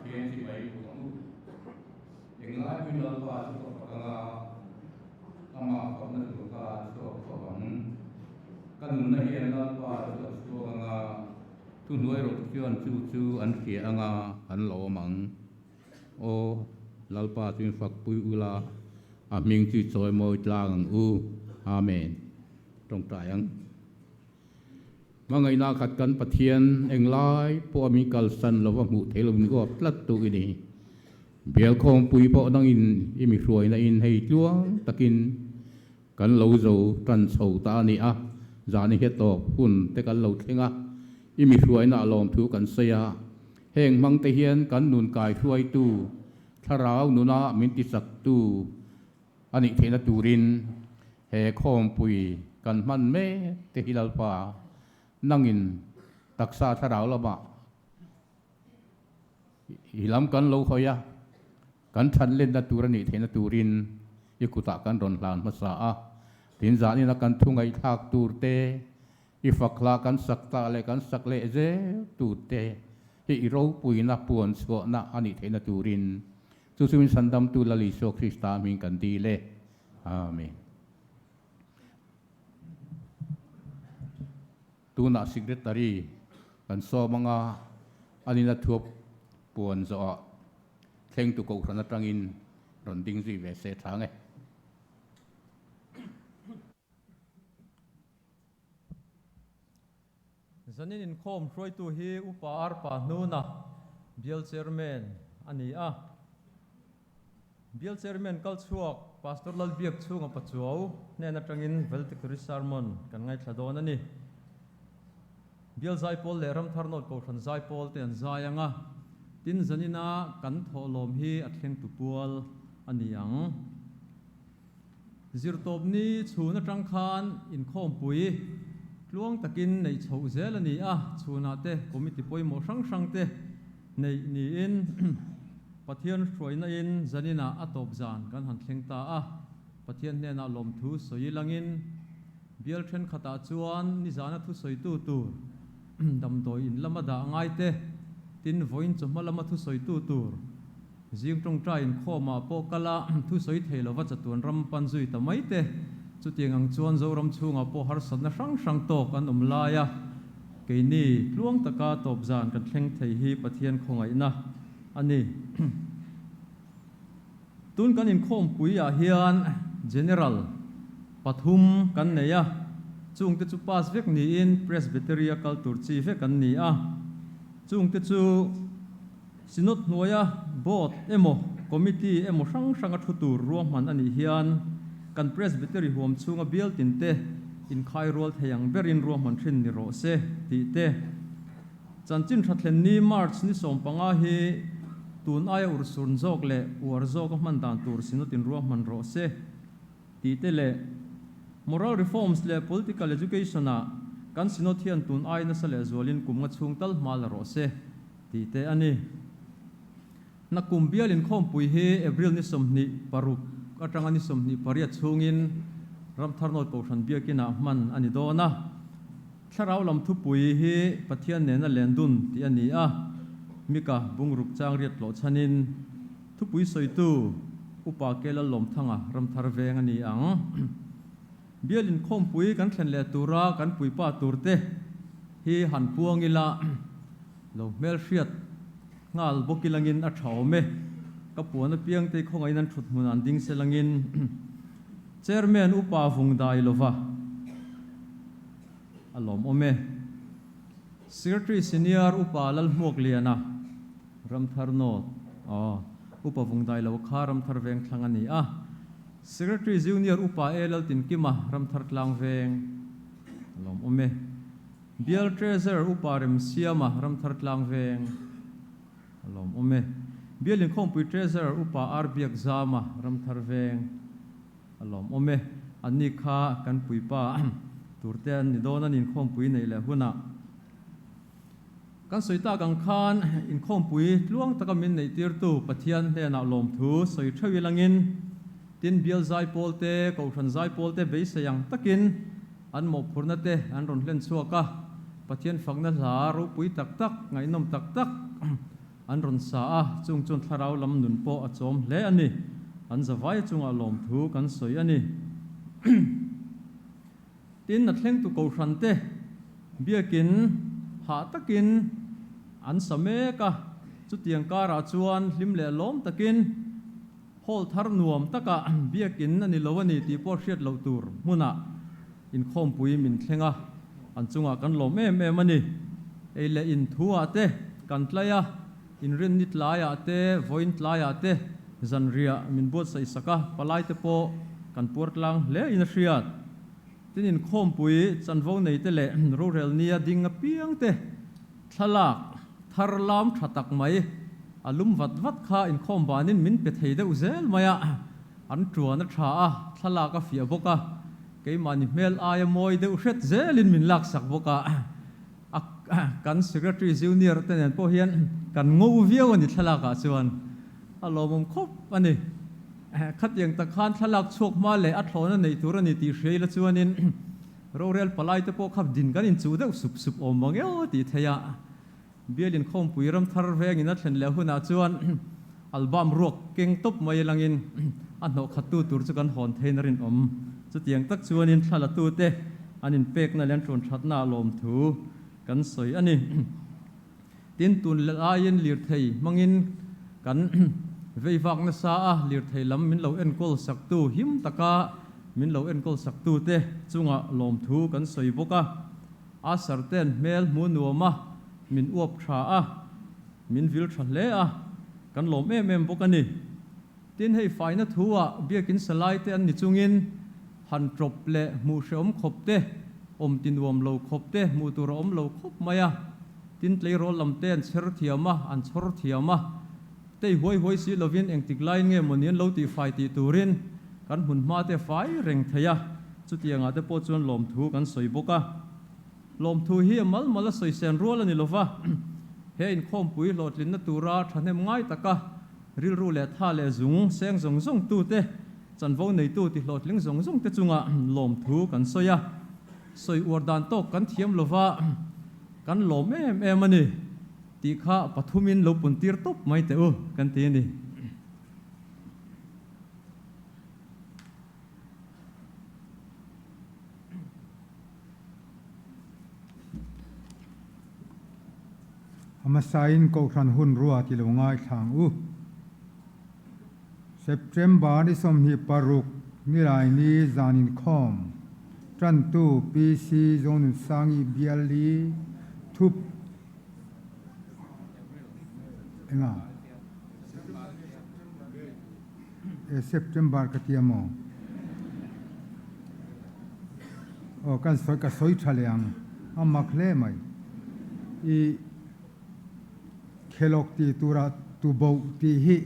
Pathian si mai putang engla pinal pa so paganga ama kapna so ka so pagam kanun na hian la pa so paganga tu nuai ro chuan chu an khia anga an lo mang o lalpa tin fak pui ula a ming chi choi moi tlang u amen trong tayang mangai na khat kan pathian englai po mi kal san lo mu thelum go tlat tu ini bial inkhawmpui po nang in imi hruai na in hei tluang takin kan lo zo tan chho ta ni a zani he to hun te kan lo thlenga imi hruai na lom thu kan seya heng mang te hian kan nun kai hruai tu tharau nuna min ti sak tu ani thena turin he inkhawmpui kan man me te hilal pa nangin taksa tharau lama hilam kan lo khoya kan than len na turani thena turin ikuta kan ron hlan masa a tin zani na kan thungai thak turte ifakla kan sakta le kan sakle je turte hi ro pui na puan so na ani thena turin chu sumin sandam tu lali so krista min kan di le amen tuna secretary kan so mga anina thup puan zo thleng tu ko rana tangin ron ding ji ve se thange zanin inkhawm hruai tu hi upa arpa hnuna bial chairman ani a bial chairman kal chuak pastor lal biak chunga pachuau nena tangin veltikri sermon kan ngai thladon ani bial zaipol le ramthar not ko than zaipol ten zayanga tin zanina kan tholom hi athleng tu pual aniang zirtop ni chhuna tangkhan inkhawmpui tluang takin nei chho zel ani a chhuna te committee poimo sang sang te nei ni in pathian hruaina in zanina atop zan kan han thleng ta a pathian nena lom thu soi langin bial then khata chuan ni zana thu soi tu tur damdoi in lamada ngai te tin voin chuma lama thu soi tu tur jing tong tra in khoma po kala thu soi thelo wa chatuan ram panzui ta mai te chu tiangang chuan zo ram chunga po har sanna sang sang to kan umlaya keini tluang taka top zan kan thleng thei hi pathian khongai na ani tun kan inkhawmpui a hian general pathum kan neya chung te chu pas vek ni in presbyteria culture chi vek kan ni a chung te chu sinot hnuaia board emo committee emo sang sang a thutur ruam man ani hian kan presbytery huam chunga bial tin te in khairol theyang berin ruam man thin ni ro se ti te chanchin thatlen ni march ni sompanga hi tun aya ursun jok le war jok man dan tur sinotin ruam man ro se ti te le moral reforms le political education a kan sinothian tun ai na sale zolin kumnga chungtal mal ro se ti te ani na kumbial inkhawmpui hi april ni somni paruk atanga ni somni paria chungin ramthar not ko than biakina man ani dona tharau lam thu pui hi pathian ne na lendun ti ani a mika bungruk chang riat lo chanin thu pui soitu upa kela lom thanga ramthar veng ani ang bial inkhawmpui kan thlen le tura kan pui pa turte hi han puangila lo mel hriat ngal bokilangin a thaume kapuana piang te khongai nan thut munan ding selangin chairman upa vungdai lova alom ome secretary senior upa lal hmok liana ramthar not upa vungdai lo kha ramthar veng thlangani a secretary junior upa elal tin kima ramthar tlang veng alom ome bial treasurer upa rem siama ramthar tlang veng alom ome bial inkhawmpui treasurer upa arbiak zama ramthar veng alom ome ani kha kan puipa turte an ni dona nin inkhawmpui nei le huna kan soita gang khan inkhawmpui tluang takamin nei tir tu pathian hena lom thu soi thawi langin tin bial zaipol te ko than zaipol te be sayang takin an mo phurna te an ron hlen chuaka pathian fangna hla ro pui tak tak ngai nom tak tak อันรอนสาจุงจนทาราวลำนุนโปอจอมเละอันนี้อันจะไว้จุงอารมณ์ทูกันสวยอันนี้ tin na thleng tu ko hrante biakin ha takin an same ka chu tiang kara chuan hlim le lom takin hol thar nuam taka biakin ani lowani ti por hriat lo tur muna in khom pui min thlenga an chunga kan lom em ani eile in thua te kan tlaya in rin nit laya te voin tlaya te zanria min bot sai saka palai te po kan purtlang le in hriat tin in khom pui chan vo nei te le ro rel nia ding a piang te thalak thar lam thatak mai alum vat kha in khom banin min pe thei de uzel maya an truan a tha a thalak a fia boka ke mani mel aya moi de hret zelin min lak sak boka kan secretary junior ten po hian kan ngou viau ani thalaka chuan alomom khop ani khat yang ta khan thalak chok ma le a thlona nei tur ani ti hreila chuanin ro rel palai te po khap din kan in chu de sup om mangeo ti theya Bial Inkhawmpui Ramthar Veng in a thlen le huna chuan album ruak keng top mai langin a hno khatu tur chu kan hon thein rin om chu tiang tak chuanin thala tu te anin pek na len tron thatna lom thu kan soi ani tin tun lain lir thei mangin kan veivak na sa a lir thei lam min lo en kol sak tu him taka min lo en kol sak tu te chunga lom thu kan soi boka a sarten mel mu nuama min uap tha a min vil tha le a kan lom em bokani tin hei faina thuwa biakin salai te an ni chungin han trop le mu shom khop te om tin wom lo khop te mu tur om lo khop maya tin tlei ro lam ten cher thiama an chhor thiama tei hoi si lovin engtik lai nge monian lo ti fai ti turin kan hun ma te fai reng thaya chu tianga te po chuan lom thu kan soi boka lom thu hi mal soi sen rol ani lova he in Inkhawmpui lotlin na tura thanem ngai taka ril ru le tha le zung seng zong tu te chan vo nei tu ti lotling zong te chunga lom thu kan soya soi urdan to kan thiam lova kan lom em ani ti kha pathumin lo puntir top mai te u kan ti ni amasain ko khan hun ruwa ti lo ngai thang u September ni som hi paruk ni lai ni zan inkhawm tran tu PC zone sangi biali thup enga September ka tiamo o kan soi thaleang amak le mai I khelok ti tura tu bo ti hi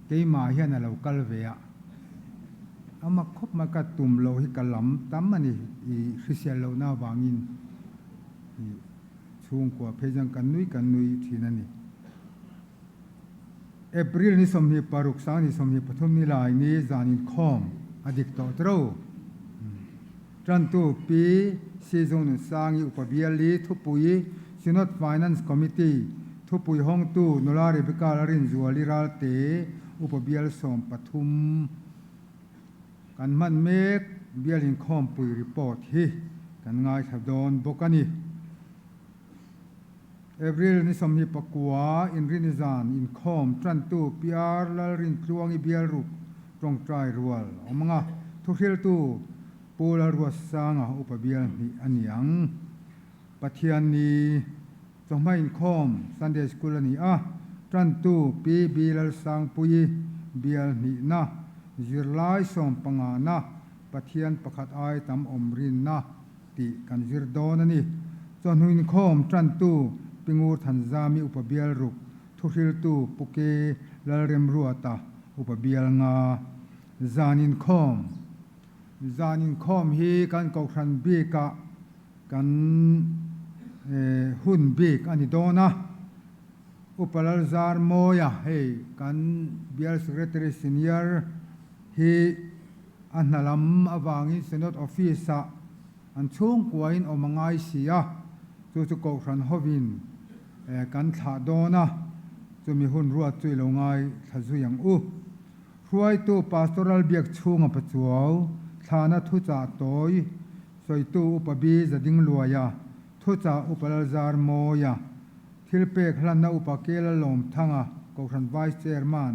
ke ma hian alo kal vea ama khop ma ka tum lo hi kalam tam ani I khisial lo na wangin I chung ko phejang kan nui thinani April ni som hi paruk sang ni som hi pathum ni lai ni zan inkhawm adik to tro tran tu pi season sangi upabiali thupui Synod Finance Committee thupui hong tu nolari bikalarin zuali ralte upabial som pathum kan man mek Bial Inkhawmpui report hi kan ngai thabdon bokani April ni som hi pakua in rinizan inkhawm tran tu piar lal rin tluang I bial rup tong trai rual omanga thuhil tu pola ruas sanga upabial ni aniang Pathianni Zan inkhawm Sunday school ani a tran tu pi bilal sang pui bial ni na zirlai som panga na pathian pakhat ai tam omrin na ti kan zir don ani chon inkhawm tran tu pingur thanzami upabial ruk thuhil tu puke lalrem ruata upabial nga zan inkhawm hi kan kokran bika kan hun big ani dona upalal zar moya hey kan Bial secretary senior hi annalam awangi Synod office an chung kuain omangai sia chu ko khan hovin kan tha dona จะมีหุ่นรัวจุยลงไงทัศยังรวยตู้ปาสตอรัลเบียกชูงปัจจุบันฐานะทุจ่าโตยสวยตู้อุปบีจะดิ้งลัวยาทุจ่าอุปลาจาร์โมยาทิลเปกหลันนาอุปเกลลมทั้งอ่ะกขันไวส์เชอร์มัน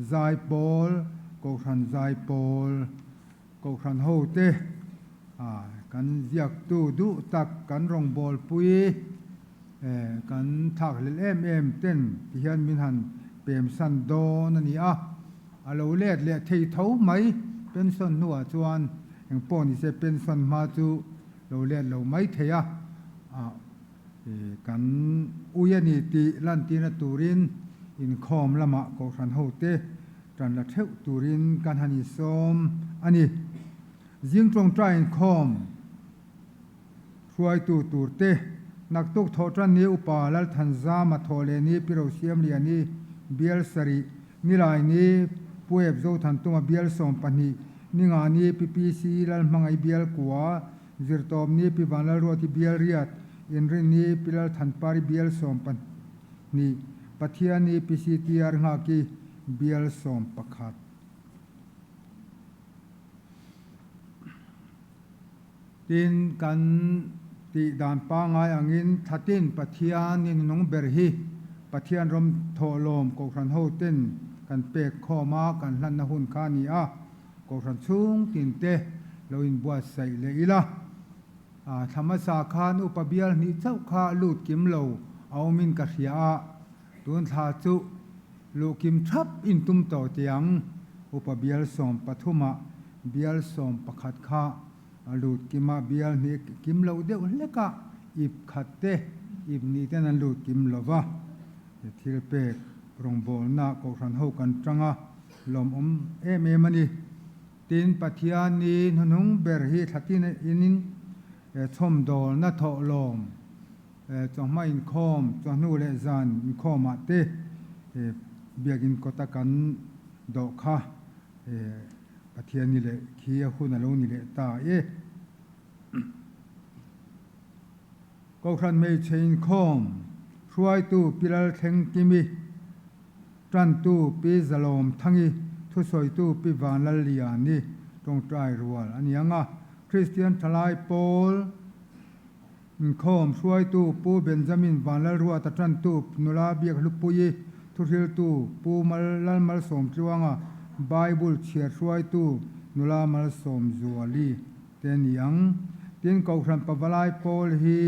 ไซปอลกขันไซปอลกขันโฮเตกันอยากตู้ดุตักกันรองบอลปุยกันถักเล่มเต้นที่เห็นมินหันเปรมสันโดนั่นนี่เราเล่เที่เท้าไหมเป็นส่วนหัวจวนอย่างป้อนนี่จะเป็นส่วนมาจูเราเล่เราไม่เทียกันอุยนิติลันตินตูรินอินคอมละมะกขันโฮเตจันละเทวตูรินกันฮันิสมอันนี้ยิงตรงใจอินคอมช่วยตูเตนักตุกโทษนี้อุปาลทันซามาโทเลนี้พิโรเซียมเลียนี้เบียลสรีนิลายนี้ป่วยโจทันตัวเบียลสมปนีนิงานี้พีซีลัลมังไอเบียลกัวจิรตอมนี้พิบาลรัวที่เบียลเรียดอินรินี้พิลทันปาริเบียลสมปนีปัทยานี้พิสิทธิอาร์งากีเบียลสมปขัดดินกันที่ด่านป้างายอังินทัดินปัทยานินงเบรฮีปัทยานรมโทลมกขันโฮเต้นกันเปกข้อมากันลันนหุนคานีกขันสูงตินเตโลอินบัวใส่เลยละธรรมสาขานอุปเบียลนิเจ้าข้าลูดกิมโลเอามินกัศยาตุนทาจุลูกิมทับอินตุมโตเตียงอุปเบียลสมปฐุมะเบียลสมปขัดข้าลูดกิมาเบียลนี่กิมโลเดียวเล็กอิบขัดเตอิบนี่เตนันลูดกิมโลวะทิลเปกรองโบนาโกขันโฮกันจังลมมันนี่ตินปัทยานีนุงเบรฮีทัตินอินินชมโดลนาโทลมจงไม่อินคอมจงนูเลซานอินคอมเตเบียกินกตะกันดอกค่ะปัทยานีเลขียคุณอารมณ์นี่เลตาก็ครันไม่ใช่อินคอมช่วยตู้พิลาเทงกิมิจันตู้ปีซาลมทั้งอีทุสอยตู้ปีวานลลียานี่ตรงใจรัวอันยังคริสเตียนทลายโปลอินคอมช่วยตู้ปูเบนจามินวานลรัวตะจันตู้นุลาเบียกลุปุยทุเรลตู้ปูมัลมัลสมจวงไบเบิลเชียร์ช่วยตู้นุลามัลสมจัวลีเตียนยังเตียนกอครันปะวลายโปลฮี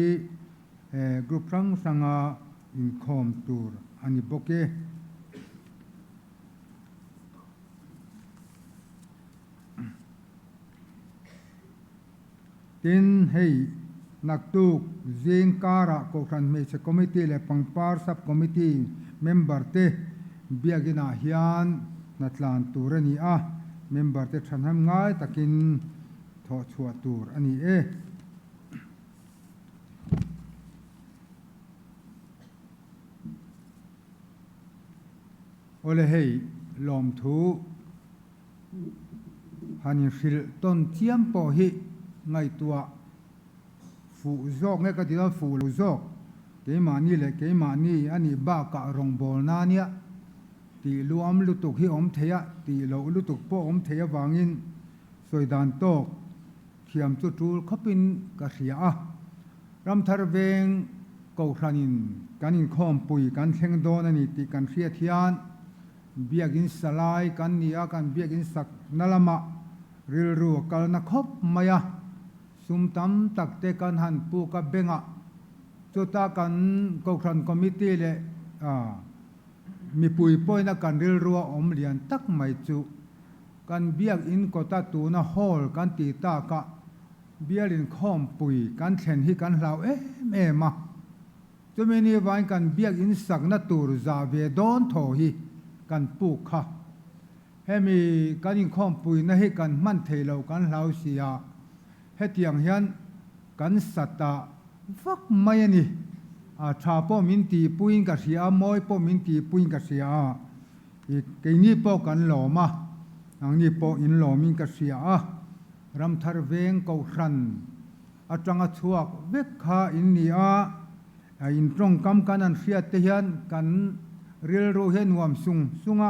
กรุ๊ปรังสังอินคอมตูร์อันนี้โอเคตินให้นักตุกเจงการะก็คันไม่ใช่คอมมิตี้และปังปาร์ซับคอมมิตี้เมมเบอร์เตเบียกินาฮิอันนัดลานตูร์นี่เมมเบอร์เตฉันทำง่ายตะกินทอชัวตูร์อันนี้โอเลเฮลอมทูฮันิฟิลต้นเทียมปอฮิไงตัวฟูจอกไงก็ที่ว่าฟูจอกเกมานี่แหละเกมานี่อันนี้บ้ากะรองบอลนาเนี่ยตีรวมลุตุกที่อมเทียตีเราลุตุกป้อมเทียวางินสวยดานโตกเทียมจุดรูเขาเป็นกระเสียรำทารเวงเกาครานินการอินคอมปุยการเชงโดนันนี่ตีการเสียเทียนเบียกินสลายกันนี่กันเบียกินสักนั่นละมะเรียรัวกันนักขบมายาสุมตำตักเตกันหันปูกับเบงจุดตากันกครันคอมมิตี้เลยมีปุยป่อยนักการเรียรัวอมเลียนตักไม่จุกันเบียกอินกตาตูน่ะฮอลกันตีตากะเบียลินข้อมปุยกันเช่นที่กันเรามาจะไม่นี่วันกันเบียกอินสักนัตูรซาเวดอนโถฮีกันปูค่ะให้มีการอินข้อมปุยนะให้กันมันเทเรากันเราเสียให้เตียงเฮียนกันสัตตะฟักไม่นี่ชาป้อมินตีปุยกับเสียมอยป้อมินตีปุยกับเสียอีกไอ้นี่ป้อกันหล่อมาอันนี้ป้ออินหล่อมินกับเสียรำทารเวงเกาขันจังชัวกเวกขาอินนี่อินตรงกำกันอันเสียเทียนกัน ril ro he nuam sunga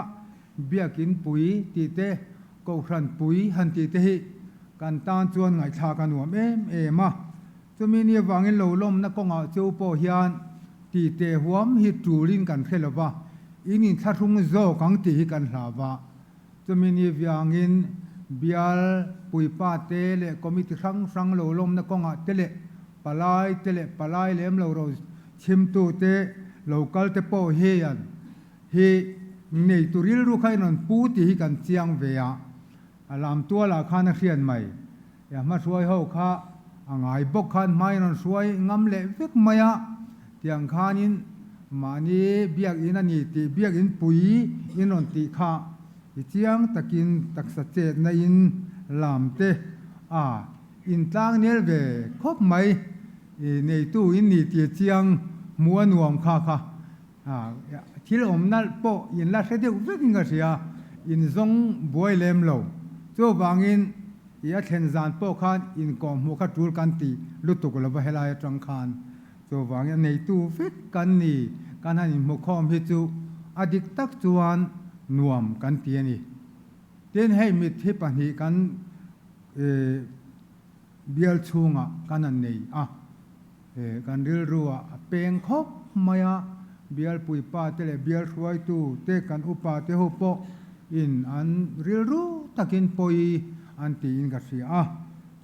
biakin pui ti te ko hran pui han ti te hi kan tan chuan ngai tha kan nuam ma chumi ni wangin lo lom na ko nga chu po hian ti te huam hi turin kan khelova inin tharung zo kang ti hi kan hlawa chumi ni wangin bial pui pa te le committee sang lo lom na ko nga te le palai lem lo ro chim tu te local te po hian hi nei turil ru khai non pu ti hi kan chiang ve a alam tua la khana khian mai ya ma suai ho kha angai bok khan mai non suai ngam le vek maya tiang khanin mani biak in ani ti biak in pui in on ti kha i chiang takin taksa che na in lam te in tlang nel ve khop mai nei tu in ni ti chiang mua nuam kha thil omnal po in la sede vek nga sia in zong boy lem lo cho wangin ya thlen zan po khan in kom mu kha tul kan ti lutuk lo ba helai tang khan cho wangin nei tu vek kan ni kan han in mo khom hi chu adik tak chuan nuam kan ti ani ten hei mit hi pa hi kan bial chunga kan an nei kan ril ruwa peng khop maya bial pui pa te le bial suai tu te kan upa te ho po in an ril ru takin poi an ti in ga sia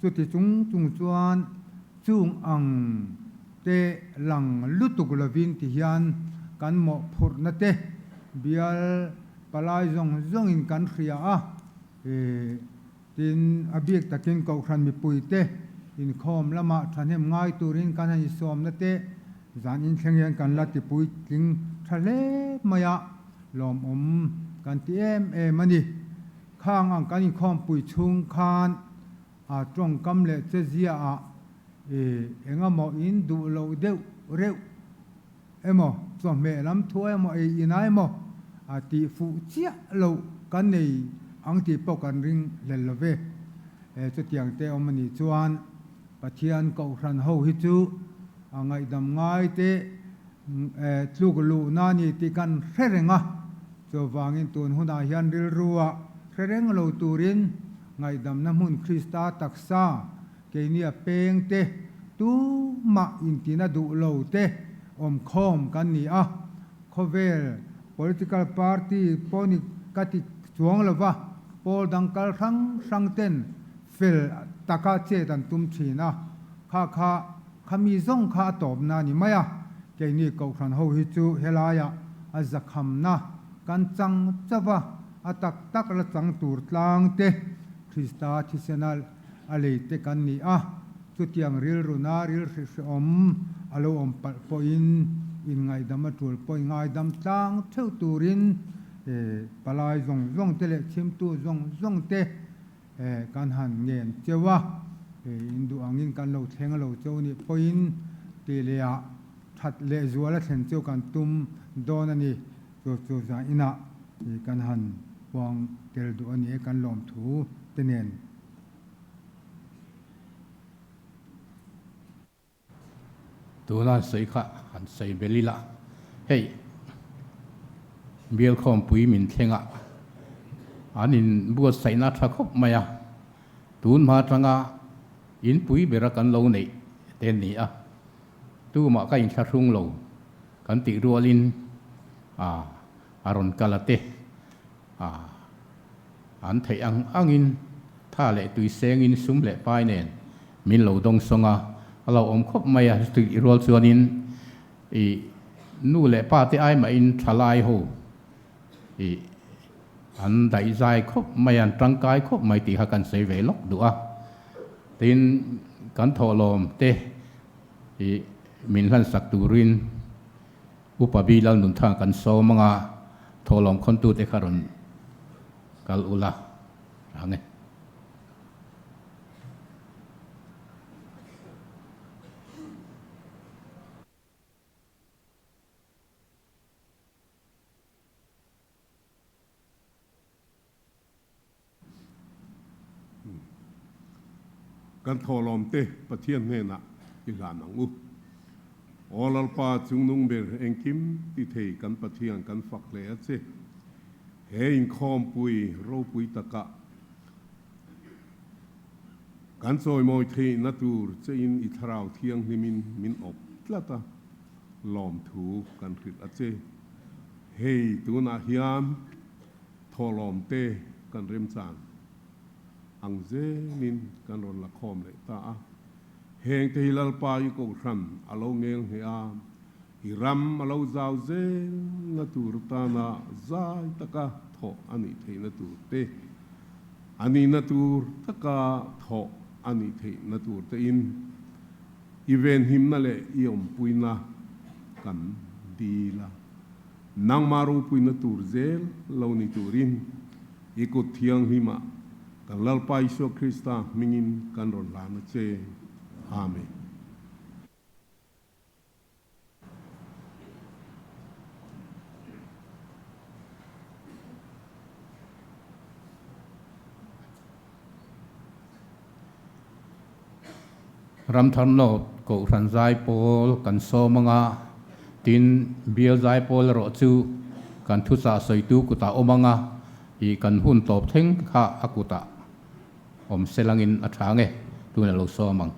chu ti chung chuan chung ang te lang lutuk lovin ti hian kan mo phur na te bial palai zong in kan ria tin abiek takin ko khan mi pui te in khom lama thanem ngai turin kan han som na te zan in thlengyan kan la ti pui tling thale maya lom kan ti mani khang ang kan in khom pui chung khan trong kam le che zia enga mo in du lo deu reu emo so me lam thua mo inai mo ti fu chia lo kan nei ang ti po kan ring le love chu tiang te omani chuan pathian ko hran ho hi chu angai dam ngai te tluk lu na ni ti kan hrerenga cho wangin tun huna hian ril ruwa hreneng lo turin ngai dam na mun krista taksa ke nia peng te tu ma in tina du lo te om khom kan ni khovel political party poni kati chuang lova pol dangkal sang ten fel taka che dan tum thina kha khami zong kha top na ni maya ke ni ko khan ho hi chu helaya azakham na kan chang chawa atak tak la chang tur tlang te krista thisenal ale te kan ni chu tiang ril runa ril om alo om po in ngai dam atul po ngai dam tlang theu turin palai zong te le chim tu zong te kan han ngen chewa indu angin kan lo thleng lo chau ni point te le a that le zuala thlen chau kan tum don ani chu za ina kan han wang tel du ani kan lom thu tenen tu na sei kha han sei belila hey bial inkhawmpui min thlenga anin buat sai na tha khop maya tun ma tanga in pui bera kan lo nei ten ni tu ma ka in tharung lo kan ti rualin aron kalate an thei angin tha le tui seng in sum le pai nen min lo dong songa alo om khop maya tu rual chuanin nu le pa te ai ma in thalai ho an dai zai khop mayan tangkai khop mai ti ha kan sei ve lok du tin kan tholom te min hlan sak turin upabilal nun tha kan so manga tholom khon tu te kharon kal ula range kan tholom te pathian hena i lan ang olalpa chung nung ber engkim ti thei kan pathian kan fak le che he inkhawmpui ro pui taka kan soi moi thei natur che in I tharau thiang himin min op tlata lom thu kan khrit a che hei tuna hiam tholom te kan rem chan ang ze nin kan ron la khom le ta a heng te hilal pa I ko ram alo ngeng he a I ram alo zau ze natur ta na zai taka tho ani thei natur te ani natur taka tho ani thei natur te in event him na le iom puina kan di la nang maru puina tur zel lo ni turin ikut thiang hima kan lalpa Iso Krista mingin kan ron lana che amen. Ramthar not ko ran zai pol kan so manga tin bial zai pol ro chu kan thu sa soi tu kuta omanga I kan hun top theng kha akuta om selangin athange tu na lo so mang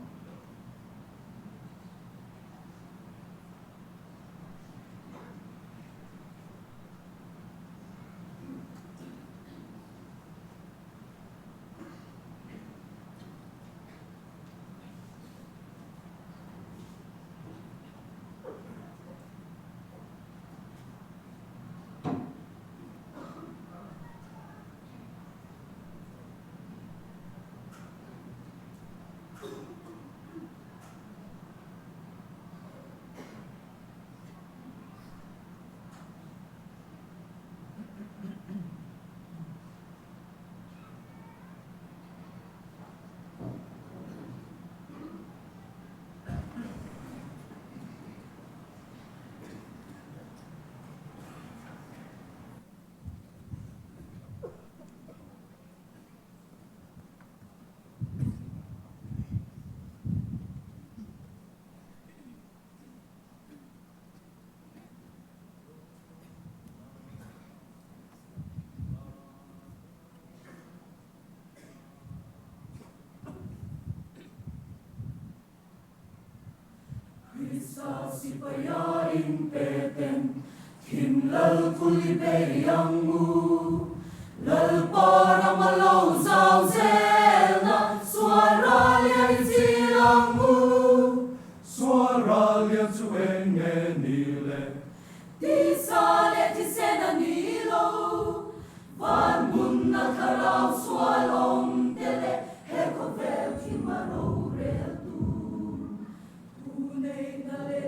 Sipaya in peten, kim lal kuli be yang mu, lal para malau zau zela, suara lian silang mu, suara lian sueng nile, di sale di sena nilo, van mun na karau sualom tele, heko vel kimaro rel tu, tunei na le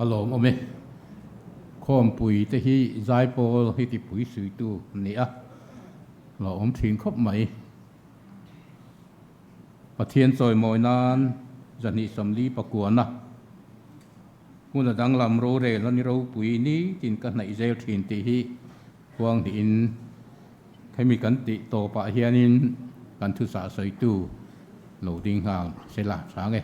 alom ome inkhawmpui te hi zaipol hi ti pui sui tu ni a lo om thin khop mai pathian choi moi nan zani samli pakuana huna dang lam ro re lo ni ro pui ni tin ka nai zel thin ti hi huang hi in khami kan ti to pa hianin kan thu sa soi tu lo ding hang sela sange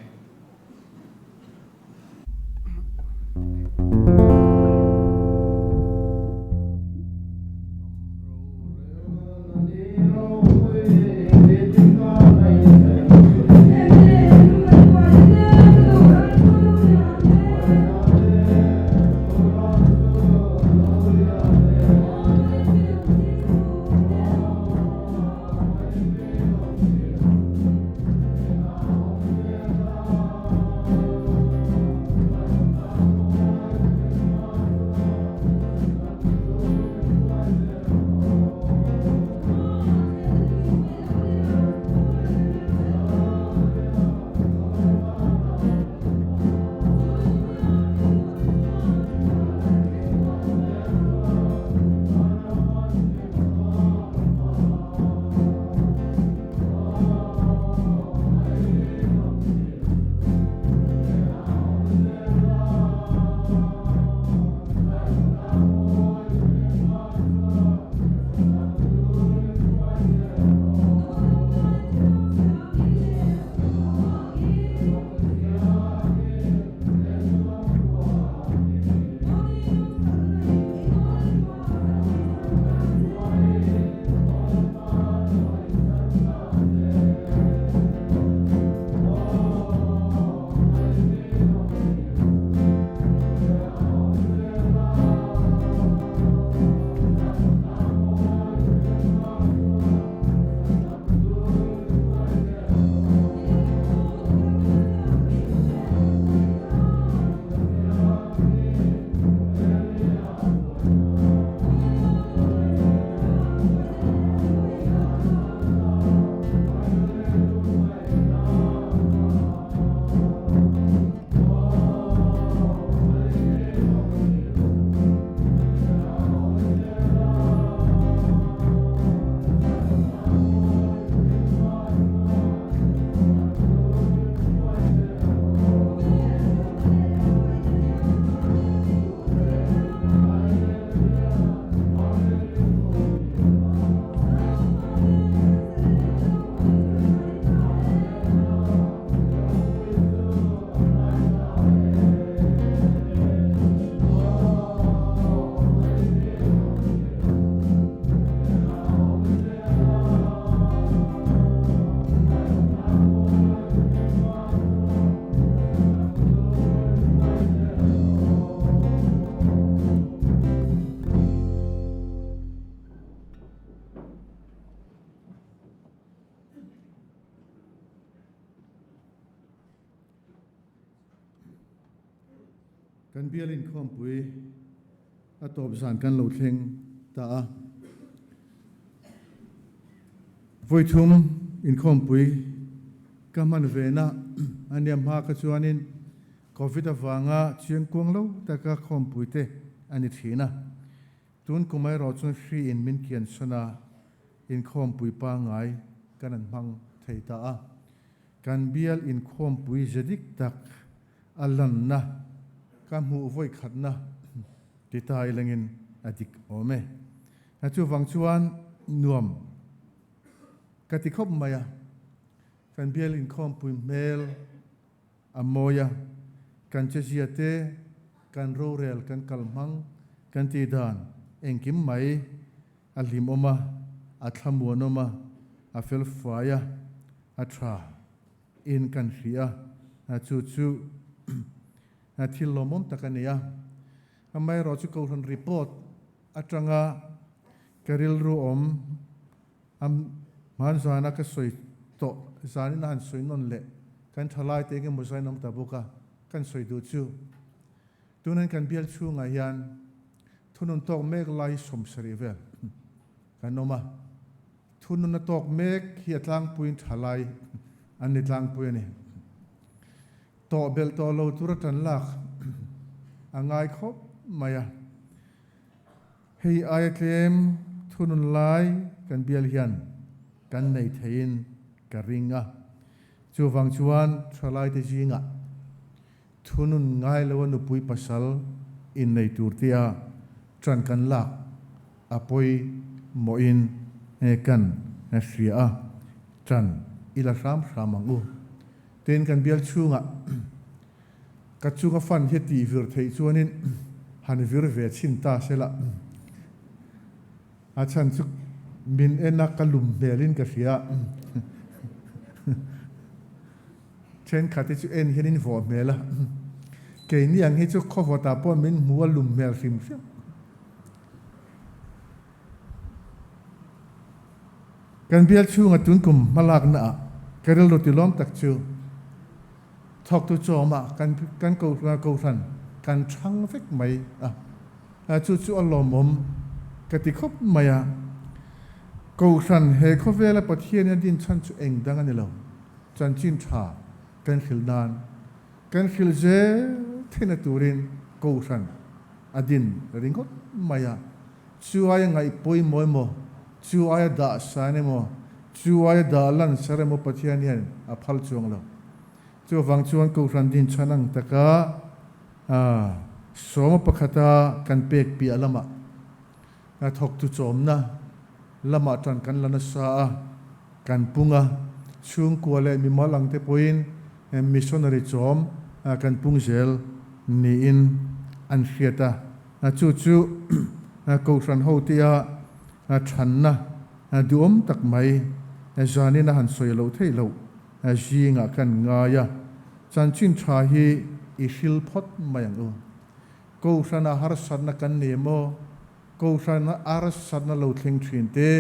kan Bial Inkhawmpui atop zan kan lo thleng ta voi thum Inkhawmpui kaman vena aniam ha ka chuanin covid awanga chiang kuang lo taka khawmpui te ani thina tun kumai ro chun free in min kian sana Inkhawmpui pa ngai kan an mang thei ta kan Bial Inkhawmpui zadik tak alan na kamu voi khatna titai langin adik ome achu wangchuan nuam katikop maya kan Bial Inkhawmpui mel amoya kan chesiate kan rorel kan kalmang kan tidan engkim mai alim oma athamuan oma afel faya atra in kan ria achu chu athil lomom takania amai ro chu ko report atanga karil ru om am man zana ka soi to zani nan soi non le kan thalai te ke musai nam tabuka kan soi du chu tunan kan Bial chu nga hian thunun tok mek lai som sari vel kan noma thunun tok mek hi atlang puin thalai an ni tlang puin ni to bel to lo turatan lak angai khop maya hei ai tlem thunun lai kan bial hian kan nei thein ka ringa chu wang chuan thalai te jinga thunun ngai lo nu pui pasal in nei tur tia tran kan lak apoi mo in kan ria tran ila ram ramangu ten kan bial chunga ka chunga fan he ti vir thei chuanin han vir ve chin ta sela a chan chu min ena kalum belin ka ria chen khati chu en hinin vo mela ke ni ang hi chu khowata po min muwa lum mel sim sim kan bial chunga tun kum malak na kerel ro tilom tak chu thok tu choma kan ko san kan thang vek mai chu chu alomom kati khop maya ko san he kho vela pathian din chan chu eng dang ani lo chan chin tha kan khil dan kan khil je thena turin ko san adin ringot maya chu ay ngai poi moi mo chu ay da sane mo chu ay da lan sare mo pathian hian a phal chuang lo chu wang chuan ko san din chanang taka soma pakhata kan pek pi alama thok tu chom na lama tan kan lana sa kan punga chung kwale mi malang te poin missionary chom kan pung zel ni in an khiata chu chu ko san ho tia than na duom tak mai zani na han soi lo thei lo jinga kan nga ya chan chin tha hi I hil phot mayang o ko san har san na kan ne mo ko san ar san na lo thleng thin te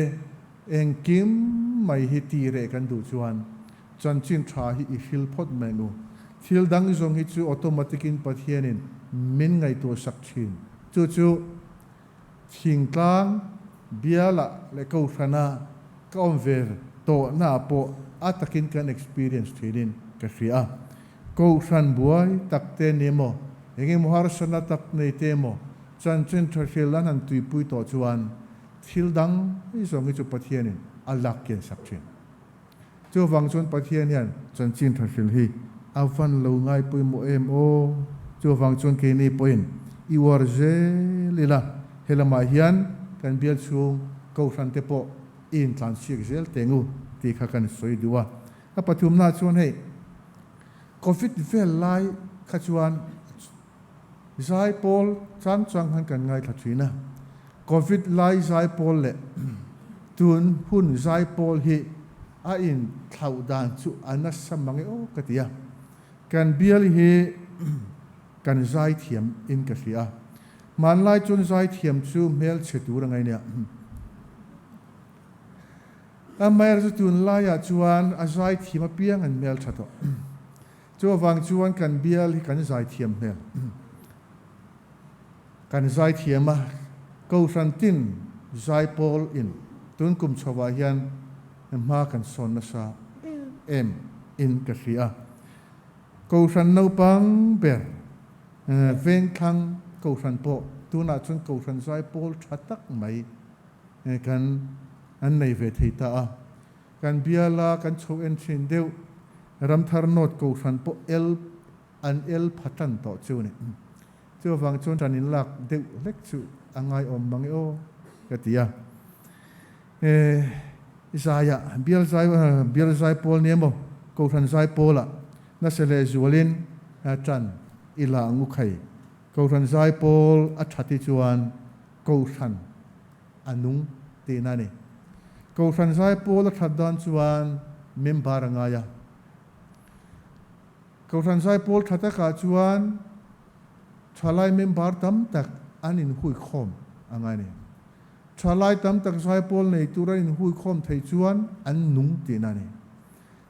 eng kim mai hi ti re kan du chuan chan chin tha hi I hil phot mang o thil dang zong hi chu automatic in pathianin min ngai to sak thin chu chu thing tlang biala le ko sana ka om ver to na po atakin kan experience thinin ka ria ko san buai takte nemo engem har sana tak nei temo chan chen thil an tui pui to chuan thil dang I zong hi chu pathianin alak ken sak thin chu wang chun pathian hian chan chin thil hi avan lo ngai pui mo em o chu wang chun ke ni point I war je lila helama hian kan bial chung ko san te po in tlan siek zel tengu ti kha kan soi duwa a pathum na chuan hei covid vel lai kha chuan zai pol chan chang han kan ngai thathina covid lai zai pol le tun hun zai pol hi a in thau dan chu anas samange o katia kan bial hi kan zai thiam in ka ria man lai chun zai thiam chu mel chetu rangai nia a mer chu tun lai ya chuan a zai thiam a piang an mel thato chu wang chuan kan bial hi kan zai thiam mel kan zai thiam a ko san tin zai pol in tun kum chawa hian ma kan son na sa em in ka ria ko san no pang ber ven khang ko san po tuna chun ko san zai pol thatak mai kan an nei ve theita a kan biala kan chho en thin deu ramthar not ko san po el phatan to chu ne chu wang chun tanin lak deu lek chu angai om mangi o katia Isaya bial zai pol nemo ko san zai pola na sele zualin chan ila ngu khai ko san zai pol a thati chuan ko san anung te na ne ko san zai pol a that dan chuan mem baranga ya ko san zai pol thata ka chuan thalai mem bar tam tak anin hui khom angai ne thalai tam tak zai pol nei tura in hui khom thei chuan an nung te na ne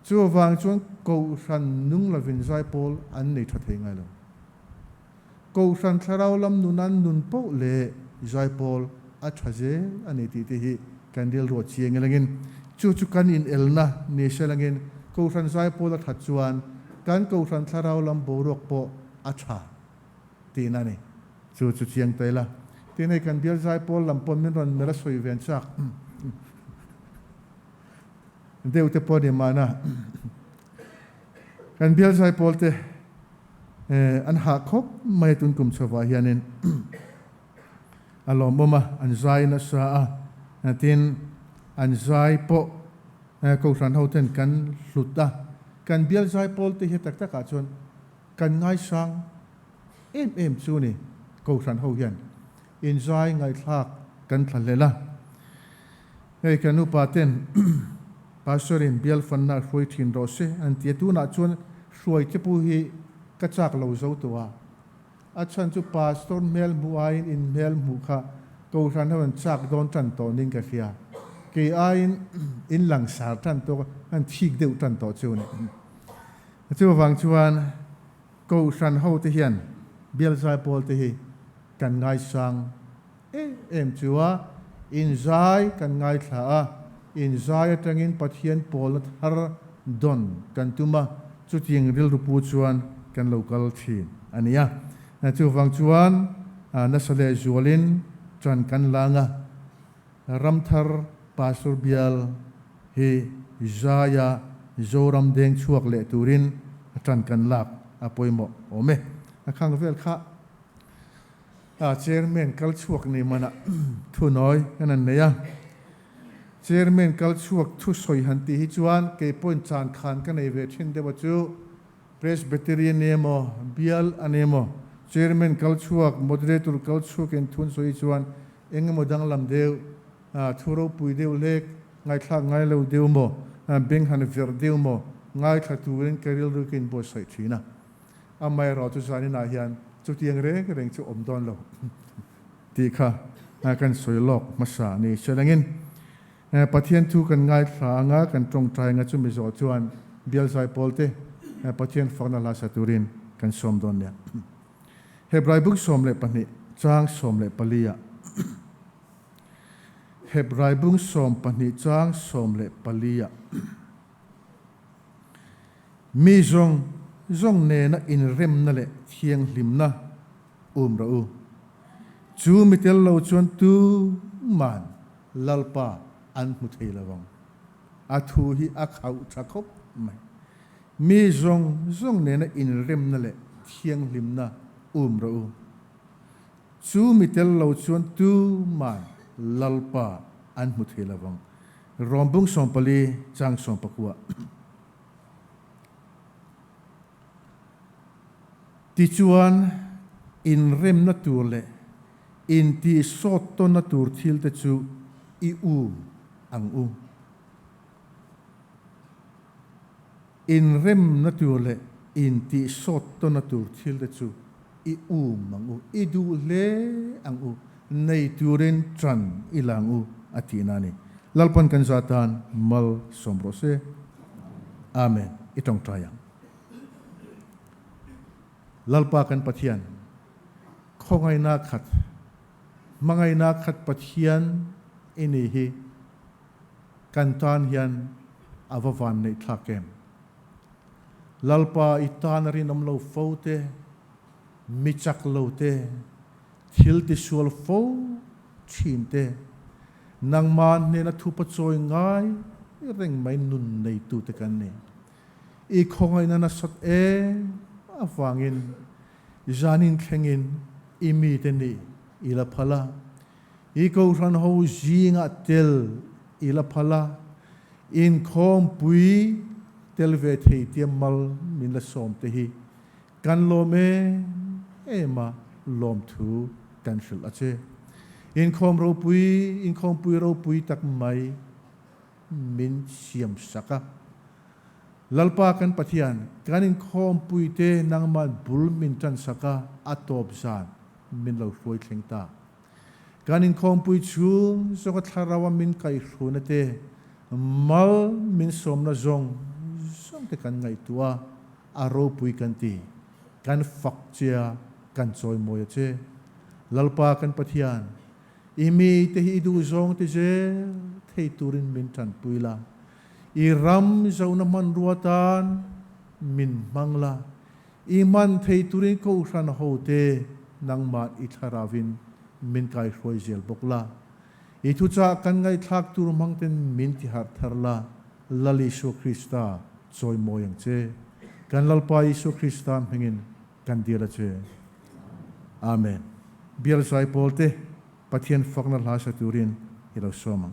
chu wang chuan ko san nung lavin zai pol an nei thathei ngai lo ko san tharau lam nunan nun po le zai pol a thaje ani ti ti hi candle ro chiang elangin chu kan in elna ne selangin ko san zai pol a that chuan kan ko san tharau lam borok po a tha ti na ne chu chiang tay la tin này kan bial zai pol lampon min ron mera soi ven chak deu te pon mana kan bial zai pol te an ha khop mai tun kum chawa hianin alom boma an zai na sa a tin an zai po ko ran ho ten kan hluta kan bial zai pol te hi tak tak a chon kan ngai sang em chu ni ko ran ho hian in zai ngai thak kan thalela ei kan u paten pastorin bial fanna khoi thin ro se an tia tu na chon hruai te pu hi ka chak lo zo towa a chan chu pastor mel mu ain in mel mu kha ko ran han chak don tan to ning ka khia ke ain in lang sar tan to an thik deu tan to chu ne chu wang chuan ko ran ho te hian bial zai pol te hi kan ngai sang em chua in zai kan ngai thla in zai atangin pathian pol thar don kan tuma chu ting ril rupu chuan kan local thin ania na chu wang chuan na sale zualin chan kan langa ramthar pastor bial hi zaya zoram deng chuak le turin chan kan lak apoimo ome akhang vel kha chairman kal chuak ni mana thu noi kanan neya chairman kal chuak thu soi han ti hi chuan ke point chan khan kan ei ve thin dewa chu presbyterian nemo bial anemo chairman kal chuak moderator kal chuak en thun soi chuan engemo dang lam deu thuro pui deu lek ngai thla ngai lo deu mo beng han ver deu mo ngai thla turin keril rukin bo sai thina amai ro tu zani na hian chu tiang reng chu om don lo ti kha kan soi lok masa ni selangin pathian thu kan ngai thla nga kan tong trai nga chu mi zo chuan bial zai polte pathian fakna la saturin kan som don ya hebrai book som le pani chang som le palia hebrai book som pani chang som le palia mi zong ne na in rem na le thiang hlim na ra u chu mi tel lo chuan tu man lalpa an mu thei lawang a thu hi a khau thakop mai mi zong ne na in rem na le thiang hlim na ra u chu mi tel lo chuan tu man lalpa an mu thei lawang rombung som pali chang som pakua ti chuan in rem na tur le in ti sot to na tur thil te chu i ang in rem na tur le in ti sot to na tur thil te chu i mang i du le ang nei turin tran ilang atina ni lalpan kan zatan mal somrose amen itong trayang lalpa kan pathian khongai na khat mangai na khat pathian ini hi kan tan hian avavan nei thakem lalpa itan rin am lo fote michak lo te thil ti sual fo thin te nang man ne na thu pa choi ngai reng mai nun nei tu te kan ne i khongai na sot awangin zanin khengin imi teni ila phala i ko ran ho jinga tel ila phala inkhawmpui telve thei tiamal min la som te hi kan lo me ema lom thu kan shil ache inkhawmpui ro pui tak mai min siam saka lalpa kan pathian kan inkhawmpui te nangman bul min tan saka atop zan min lo hloi thlengta kan inkhawmpui chung zoka tharawa min kai hruna te mal min somna zong te kan ngai tua aro pui kan ti kan fak chia kan choi moya che lalpa kan pathian imi te hi du zong te je thei turin min tan puila i ram zauna man ruatan min mangla i man thei turin ko ran ho te nang mat I tharavin min kai hroi zel bokla I thu cha kan ngai thak tur mang ten min ti har tharla lali Isu Krista choi moyang che kan lalpa Isu Krista hengin kan dira che amen bial sai polte pathian fakna la sa turin ilo soma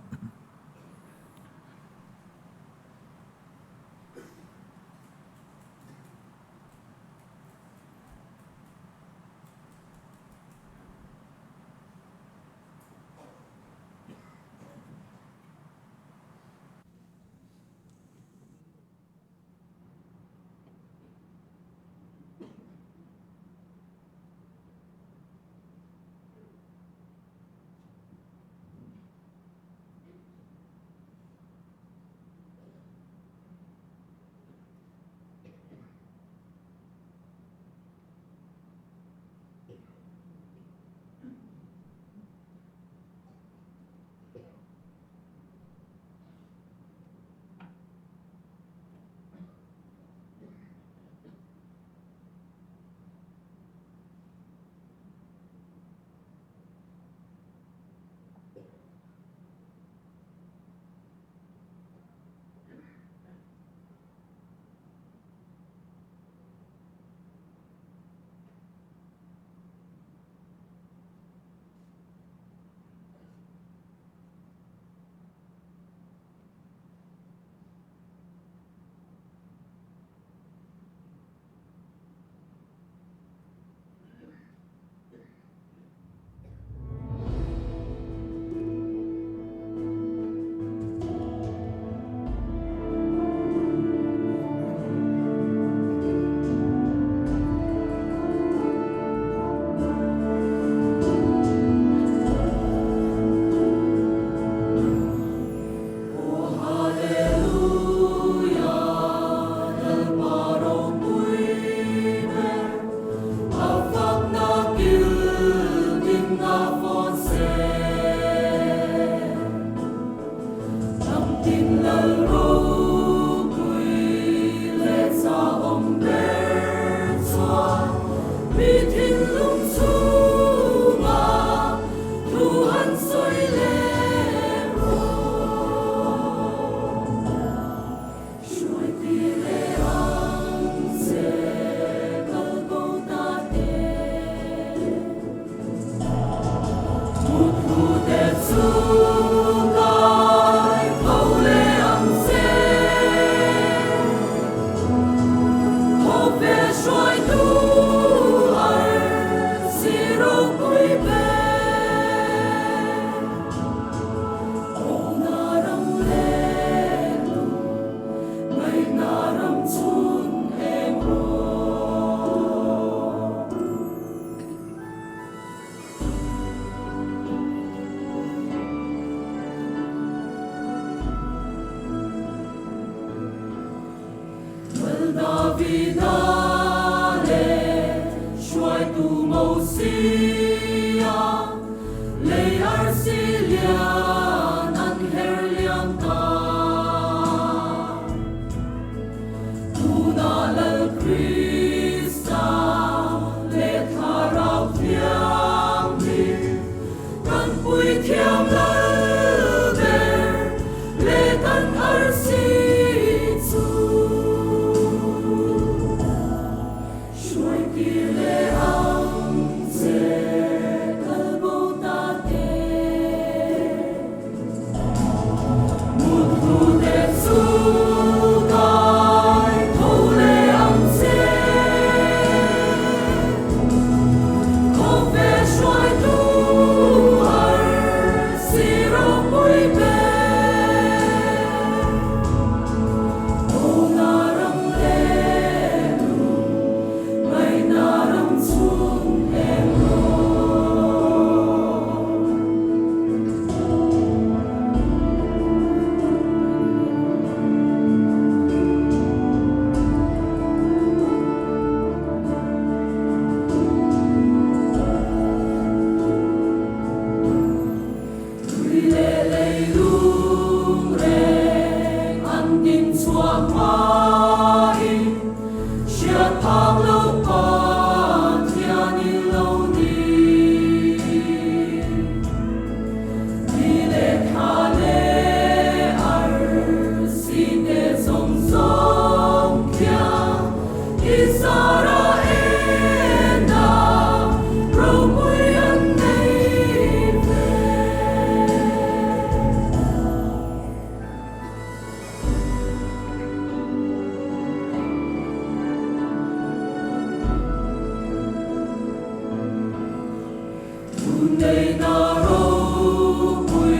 Đây na râu bụi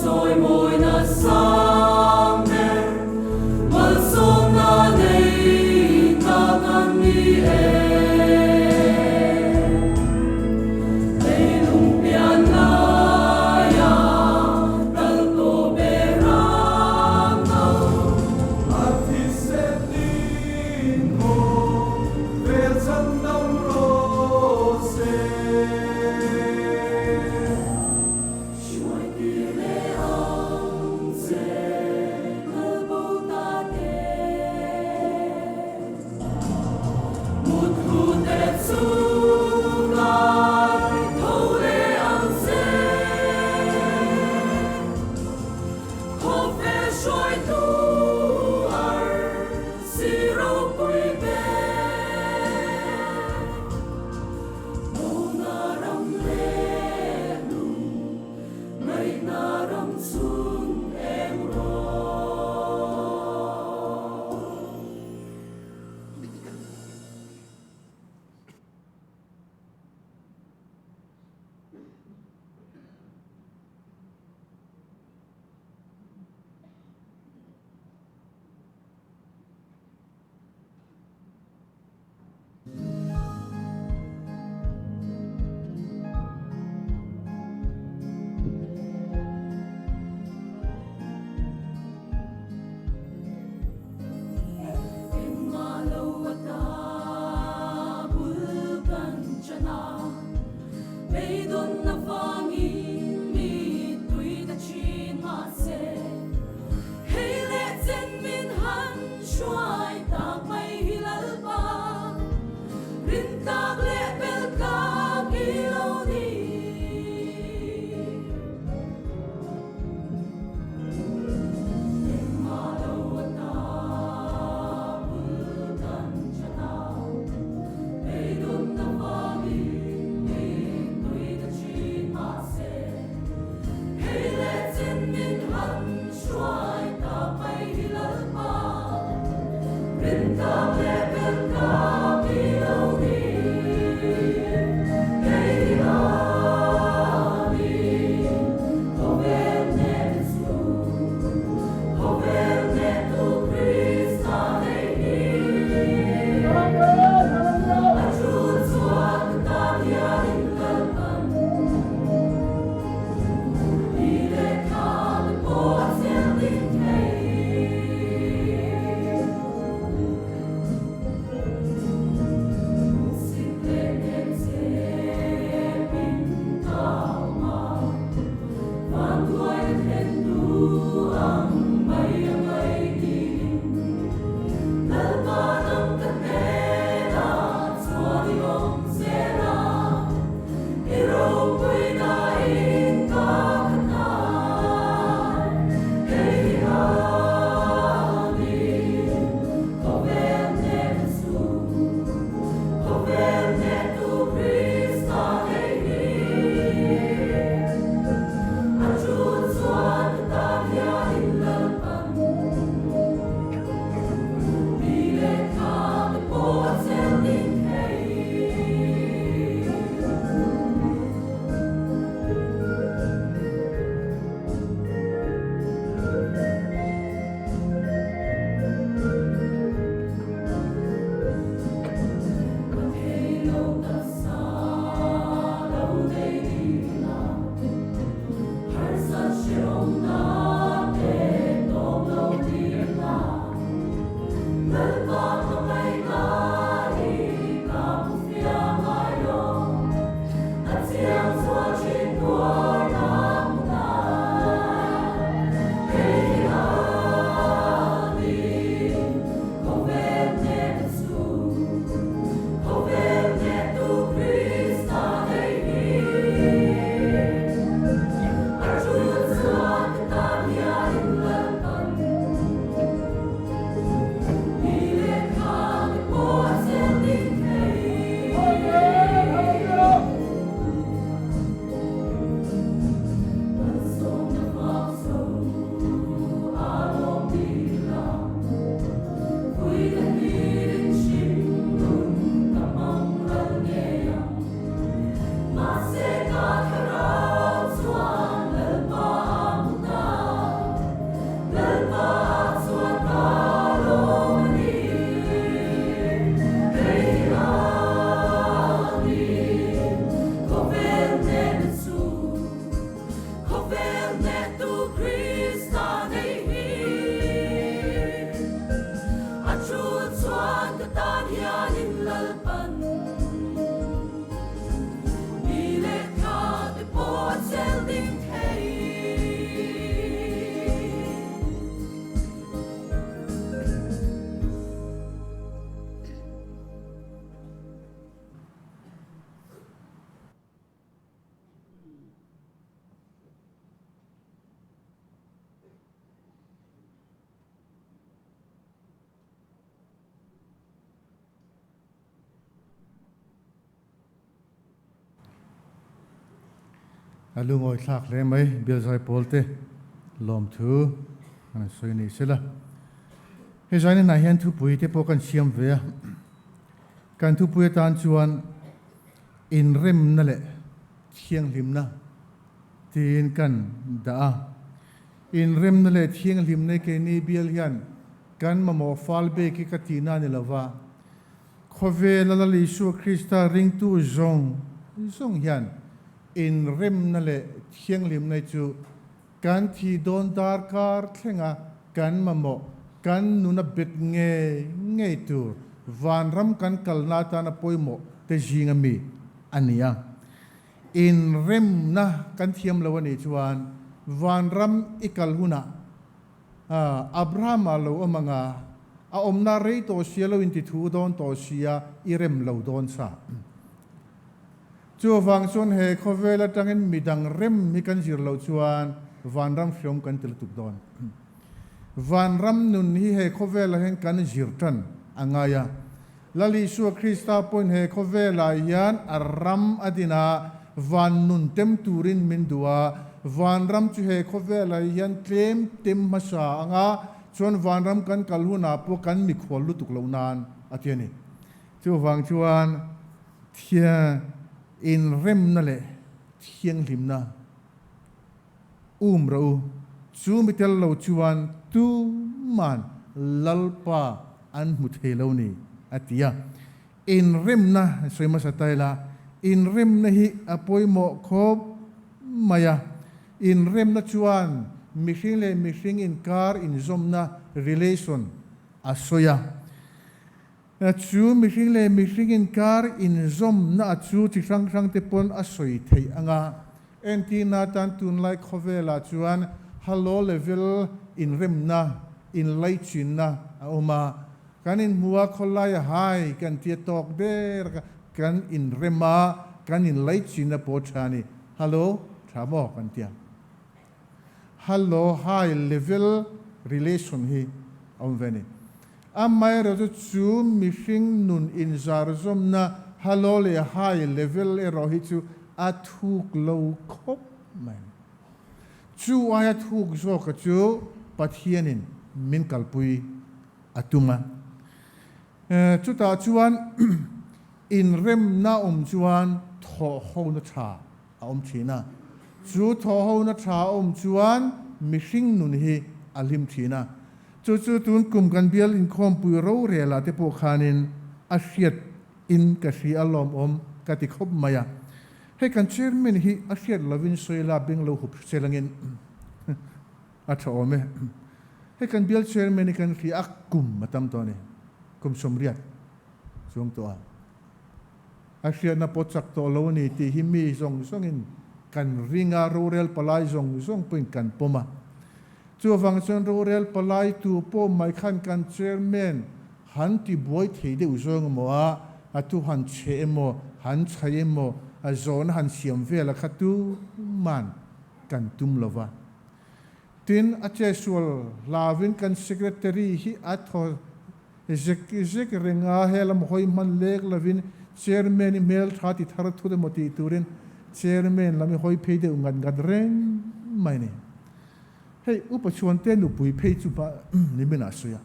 rồi môi na sang mer mal sông na đây ta kan đi đây lung pian na ya tal to berang tao ati se din mo vel san dam ro se alu ngoi thak le mai bil zai polte lom thu an soi ni sela he zai na hian thu pui te po kan siam ve kan thu pui tan chuan in rem na le thiang lim na tin kan da in rem na le thiang lim ne ke ni bial hian kan ma mo fal be ki katina ni lawa khove la la li su krista ring tu zong hian in rem na le thiang lim nei chu kan thi don dar kar thlenga kan ma mo kan nuna bet nge tur van ram kan kalna ta na poimo te jinga mi ania in rem na kan thiam lawani chuan van ram ikal huna Abraham alo amanga a omna rei to sialo inti thu don to sia irem lo don sa chu wang chon he khovela tangin midang rem mi kan jir lo chuan van ram hriom kan tel tuk don van ram nun hi he khovela hen kan jir tan angaya lali su krista pon he khovela yan aram adina van nun tem turin min dua van ram chu he khovela yan tlem tem masa anga chuan van ram kan kalhuna po kan mi khol lutuk lo nan atiani chu wang chuan thia in rem na le thiang lim na ro chu mi tel lo chuan tu man lalpa an mu thelo ni atia in rem na soima sataila in rem na hi apoi mo khop maya in rem na chuan mihring le mihring in kar in zomna relation asoya chu mihring le mihring in kar in zom na chu chi sang te pon asoi thei anga enti na tan tun like khovela chuan hello level in rem na in lai chin na oma kan in muwa kholai hai kan tia tok der kan in rema kan in lai chin na po thani hello thamo kan tia hello high level relation hi omveni amai ro chu mihring nun in zar zom na hello le high level e ro hi chu athuk lo khop man chu aya thuk zo ka chu pathianin min kalpui atunga chu ta chuan in rem na chuan tho ho na tha thina chu tho ho na tha chuan mihring nun hi alim thina chu tun kum kan bial inkhawmpui ro rela te po khanin a hriat in ka hri alom ka ti khop maya he kan chairman hi a hriat lovin soila beng lo hup selangin a thome he kan bial chairman kan hri ak kum matam to ni kum somriat chuang to a hriat na pochak to lo ni ti hi mi zong in kan ringa rural palai zong pin kan poma chu function rural palai tu po mai khan kan chairman han ti boy thei de uzong mo a tu han che mo han chai mo a zone han siam vela khatu man kan tum lova tin a chesual lavin kan secretary hi atho exec renga helam hoi man lek lavin chairman email thati thar thu de moti turin chairman lami hoi pheide ungan gadreng mai ne hei upachuan te nu pui phei chu pa ni mena suya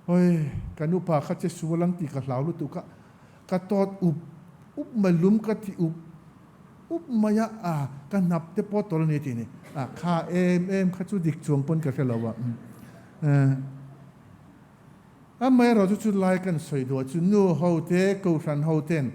oi kanu pa kha che sulang ti ka hlau lu tu ka tot up malum ka ti up maya ka nap te potol ni ti ni kha em kha chu dik chuang pon ka felawa mai ro chu lai kan soi do chu nu ho te ko ran ho ten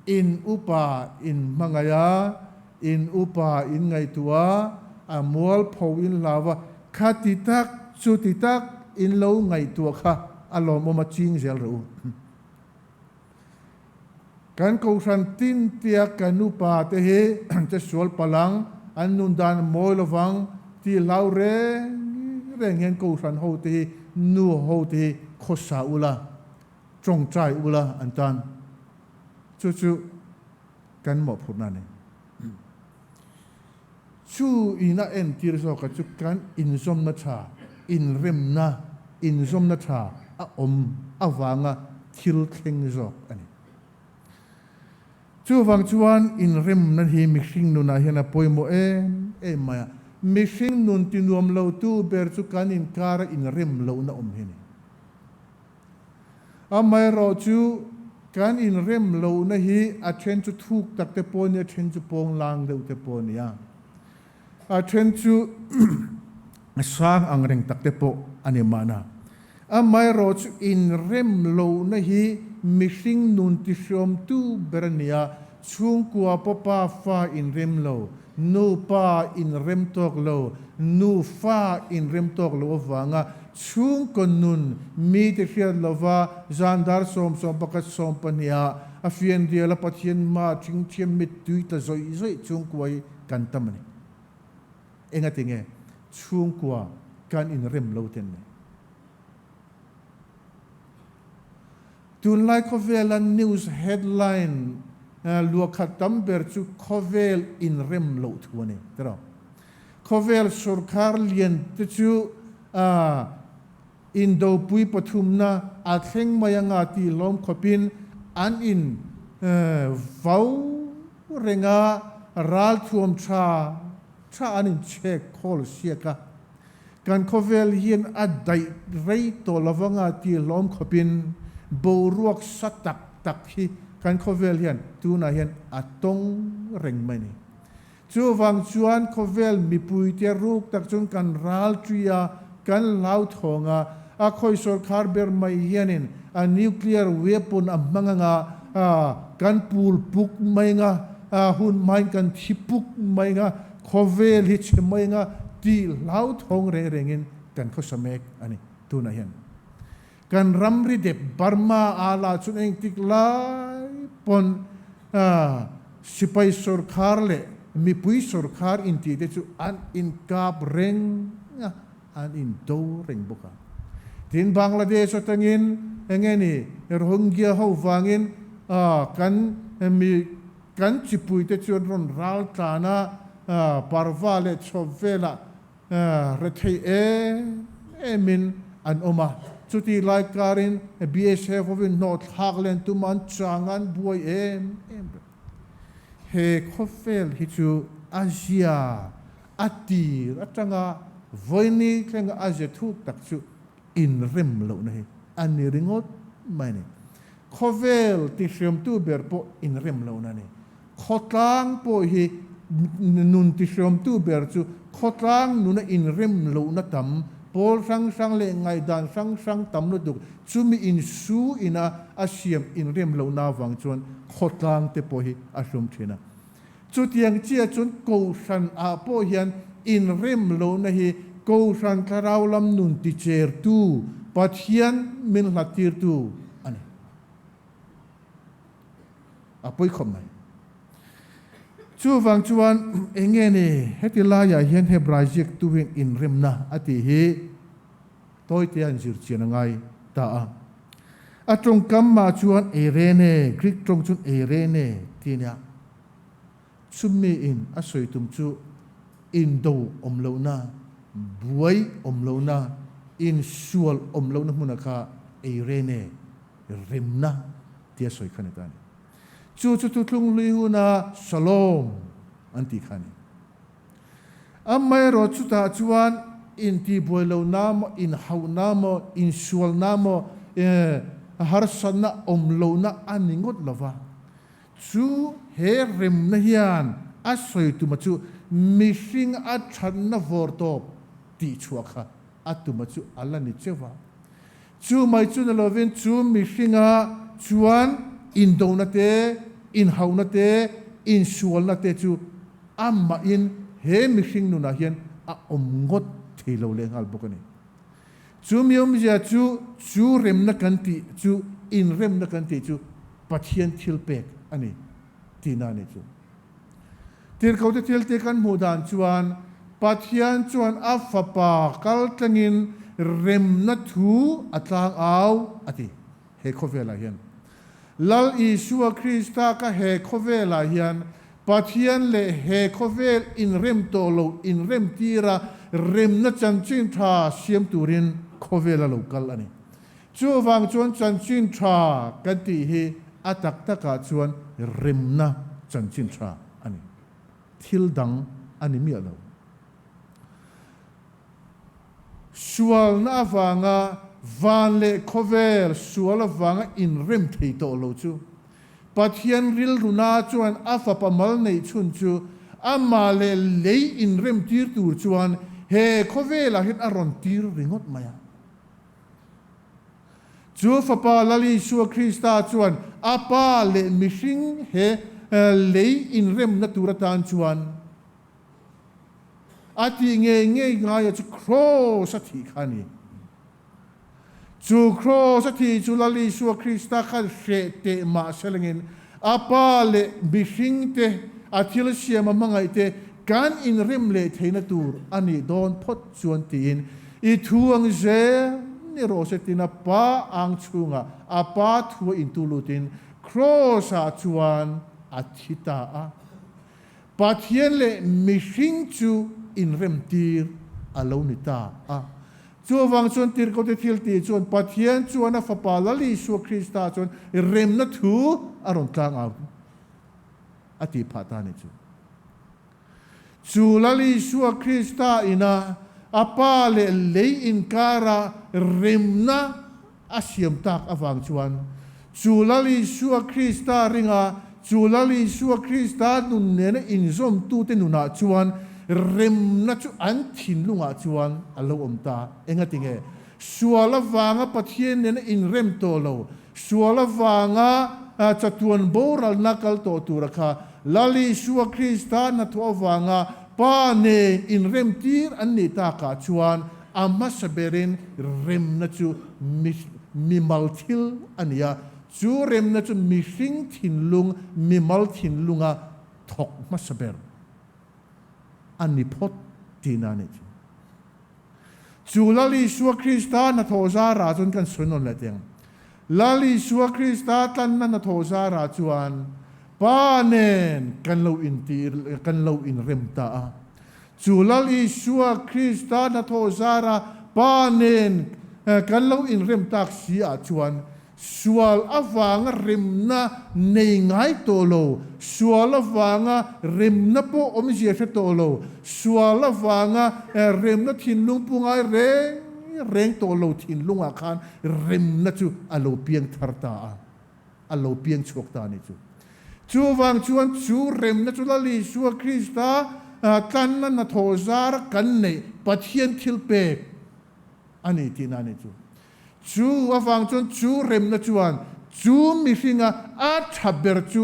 in upa in mangaya in upa in ngai tua amol pho in lava khatitak chutitak in lo ngai tua kha alom ma ching zel ro kan ko ran tin tia kanu pa te he te sol palang an nun dan moi lovang ti lau re ngen ko ran ho te nu ho te khosa ula trong chai ula antan chu kan mo phurna ne chu ina en tir so ka chu kan in zom na tha in rem na in zom na tha awanga thil thleng zo ani chu wang chuan in rem na hi mixing nu na hian a poimo em maya mixing nun tinuam lo tu ber chu kan in kar in rem lo na hini amai ro chu kan in rem lo na hi a chen chu thuk tak te pon ya chen chu pong lang deuh te pon ya a chen chu sang ang reng tak te po ani mana amai ro chu in rem lo na hi mixing nun ti shom tu berania chung kwa papa fa in rem lo nu pa in rem tok lo nu fa in rem tok lo wanga chung kon nun mi te hian lova zandar som pakat som pania a fian dia la pathian ma ching chem mit tui ta zoi chung kwai kan tamani enga tinge chung kwa kan in rem lo ten tun lai khovel news headline lua khatam ber chu khovel in rem lo thuani tro khovel sarkar lian te chu in do pui pathum na a thleng mayanga ti lom khopin an in vau renga ral thuam tha anin che khol siaka kan khovel hian a dai rei to lawanga ti lom khopin bo ruak satak tak hi kan khovel hian tu na hian atong reng mani chu wang chuan khovel mi pui te ruk tak chun kan ral tria kan lau thonga a khoi sarkar ber mai hianin a nuclear weapon a manganga kan pul puk mai nga hun mai kan thipuk mai nga khovel hi che mai nga ti lau thong rengin kan khosamek ani tu na hian kan ramri de Burma ala chun eng tik lai pon sipai sarkar le mi pui sarkar in ti te chu an in kap reng an in do reng boka tin Bangladesh atangin engeni Rohingya ho wangin kan mi kan chipui te chu ron ral tana parwa le chovela rethei emin an oma chuti lai karin BSF ovin not haglen tu man changan buai em he khofel hi chu Asia atir atanga voini klenga Asia thuk tak chu in rem lo nei ani ringot mai ne khovel ti shem tu ber po in rem lo na ne khotlang po hi nun ti shem tu ber chu khotlang nun in rem lo na tam Paul sang le ngai dan sang tam lo duk chumi in su ina asiam in rem lo na wang chuan khotlang te po hi asum thina chu tiang chia chun ko san a po hian in rem lo na hi ko san kharau lam nun ti cher tu pathian min latir tu ani apoi khom nai chu wang chuan engene hetila ya hian hebraisik tu in remna ati hi toy tian zir chian ngai ta a trong kam ma chuan erene greek trong chun erene tinia chumi in a soitum chu in do omlo na buai omlo na in sual omlo na munaka erene remna tia soi khanetani chu tlung liuna shalom anti khani amai ro chu ta chuan in ti boilo nam in hau nam in sual nam har sanna omlo na aningot lova chu he rem na hian a soi tu ma chu mishing a than na vortop ti chuakha atuma chu alani chewa chu mai chu na lovin chu mishinga chuan in donate in haunate in sualnate chu amma in he mishing nu na hian a omngot thilo le hal bokani chu miom ja chu rem na kanti chu in rem na kanti chu pathian thilpek ani tina ne chu tir kaute thil te kan mudan chuan pathian chuan a fapa kal tlangin rem na thu atlang aw ati he khovela hian lal Isua Krista ka he khovela hian pathian le he khovel in rem tolo in rem tira rem na chanchin tha siam turin khovela lokal ani chu wang chuan chanchin tha kan ti hi atak taka chuan rim na chan chin tra ani thil dang ani mi alo sual na avanga van le khovel sual avanga in rem thei to lo chu pathian ril runa chuan afa pamal nei chun chu ama le lei in rem tir tur chuan he khovela hit aron tir ringot maya chu fapa lali su krista chuan apa le mishing he lei in rem na turatan chuan ati nge ya chu cross athi khani chu cross athi chu lali su krista kha she te ma selengin apa le mishing te athil siam mangai te kan in rem le theina tur ani don phot chuan tin I thuang je ni ro se tin pa ang chunga apa thu in tulutin cross a chuan athita a pathian le mishing chu in rem tir alonita a chu wang chuan tir ko te thil ti chuan pathian chuan a fapa lali su krista chuan rem na thu aron tlang a ati phatani chu chu lali su krista ina apa le lei in kara remna asiam tak awang chuan chu lali su krista ringa chu lali su krista nun ne in zom tu te nuna chuan remna chu an thin lunga chuan alo omta enga tinge suala wanga pathian ne in rem to lo suala wanga chatuan boral nakal to turaka lali su krista na to wanga pa ne in rem tir an ni ta ka chuan amma saberin rem na chu mi malthil ania chu rem na chu mi hring thin lung mi mal thin lunga thok ma saber ani phot tinani chu lali su krista na thoza ra chun kan sunon la teng lali su krista tan na thoza ra chuan panen kan lo in tir kan lo in remta chu lali su krista na thozara panen kan lo in remta si a chuan sual awanga remna nei ngai to lo sual awanga remna po omji fe to lo sual awanga remna thin lung pungai reng to lo thin lunga khan remna chu alo piang tharta alo piang chokta ni chu chu wang chuan chu rem na chu lali su krista kan na thozar kan nei pathian thil pe ani tinani chu awang chuan chu rem na chuan chu mi hinga a thaber chu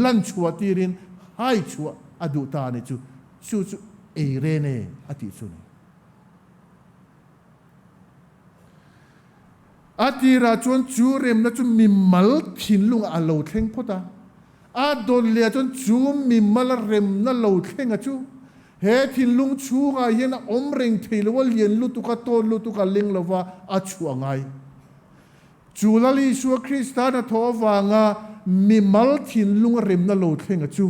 lan chua tirin hai chua adu ta ni chu e re ne ati chu ni atira chuan chu rem na chu mi mal thin lung a lo thleng phota a don le chon chu mi mal rem na lo thenga chu he thin lung chu nga yen om reng theilo lien lu tu ka ton lu tu ka ling lova a chuangai chu lali su krista na tho wanga mi mal thin lung rem na lo thenga chu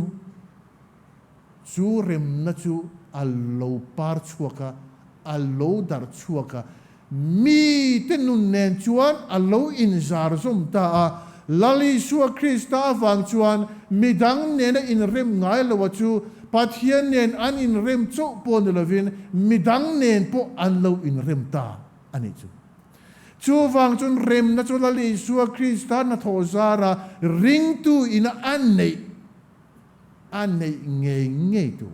rem na chu a lo par chuaka a lo dar chuaka mi te nun nen chuan a lo in zar zum ta a lali su krista wang chuan midang nen in rem ngai lo chu pathian nen an in rem chu pon lovin midang nen po an lo in rem ta ani chu wang chun rem na chu lali su krista na thozara ring tu in an nei nge tu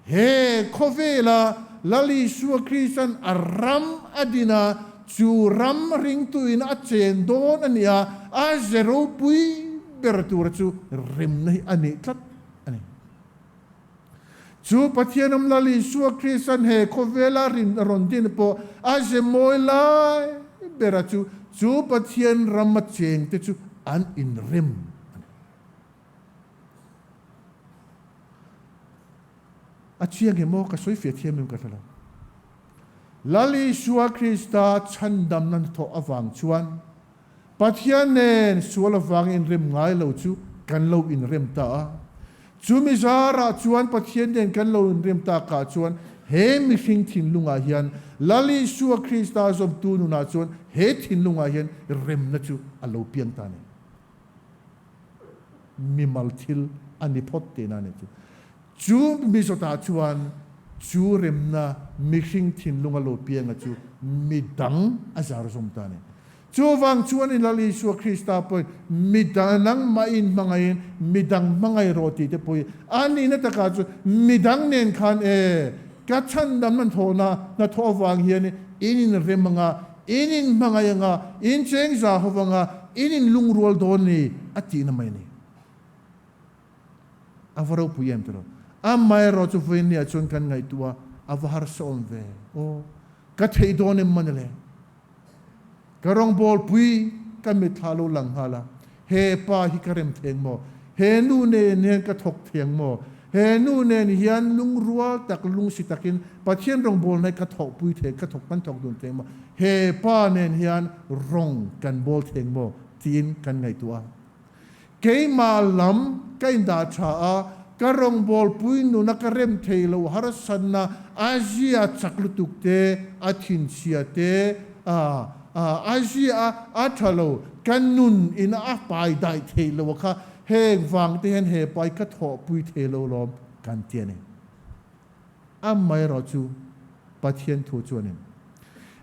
he khovela lali su kristan aram adina chu ram ring tu in a chen don ania a zero pui beratur chu rem nei ani tlat ani chu pathianam lali su kristan he khovela rin rondin po a ze moila beratu chu pathian ram cheng te chu an in rem a chiang mo ka soi fe thiam ka thala lali suwa krista chandam nan tho awang chuan pathian nen sual awang in rem ngai lo chu kan lo in rem ta chu mi zara chuan pathian nen kan lo in rem ta ka chuan he mi hring thin lunga hian lali suwa krista zom tu nu na chuan he thin lunga hian rem na chu alo piang ta ni mi mal thil ani phot te na ne chu mi so ta chuan chu rem na mi hring thin lunga lo pianga chu mi dang azar som ta ne chu wang chuan in lali su Krista poi mi danang ma in mangain mi dang mangai roti te poi ani na ta ka chu mi dang nen khan ka chan dam man thona na tho wang hian in remanga in mangayanga in cheng za howanga in lungrol doni ati na mai ni avaro puyem tro amai ro chu fuin ni achon kan ngai tua avhar som ve o ka thei don em manale karong bol pui ka mi thalo lang hala he pa hi karem theng mo he nu ne ne ka thok theng mo he nu ne hian lung rual tak lung si takin pathian rong bol nai ka thok pui the ka thok pan thok dun theng mo he pa nen hian rong kan bol theng mo tin kan ngai tua ke ma lam kain da tha a karong bol pui nu na karem theilo har san na asia chaklutuk te athin sia te asia athalo kanun in a pai dai theilo kha he wang te hen he pai ka tho pui theilo lom kan tiane mai ro chu pathian thu chuanin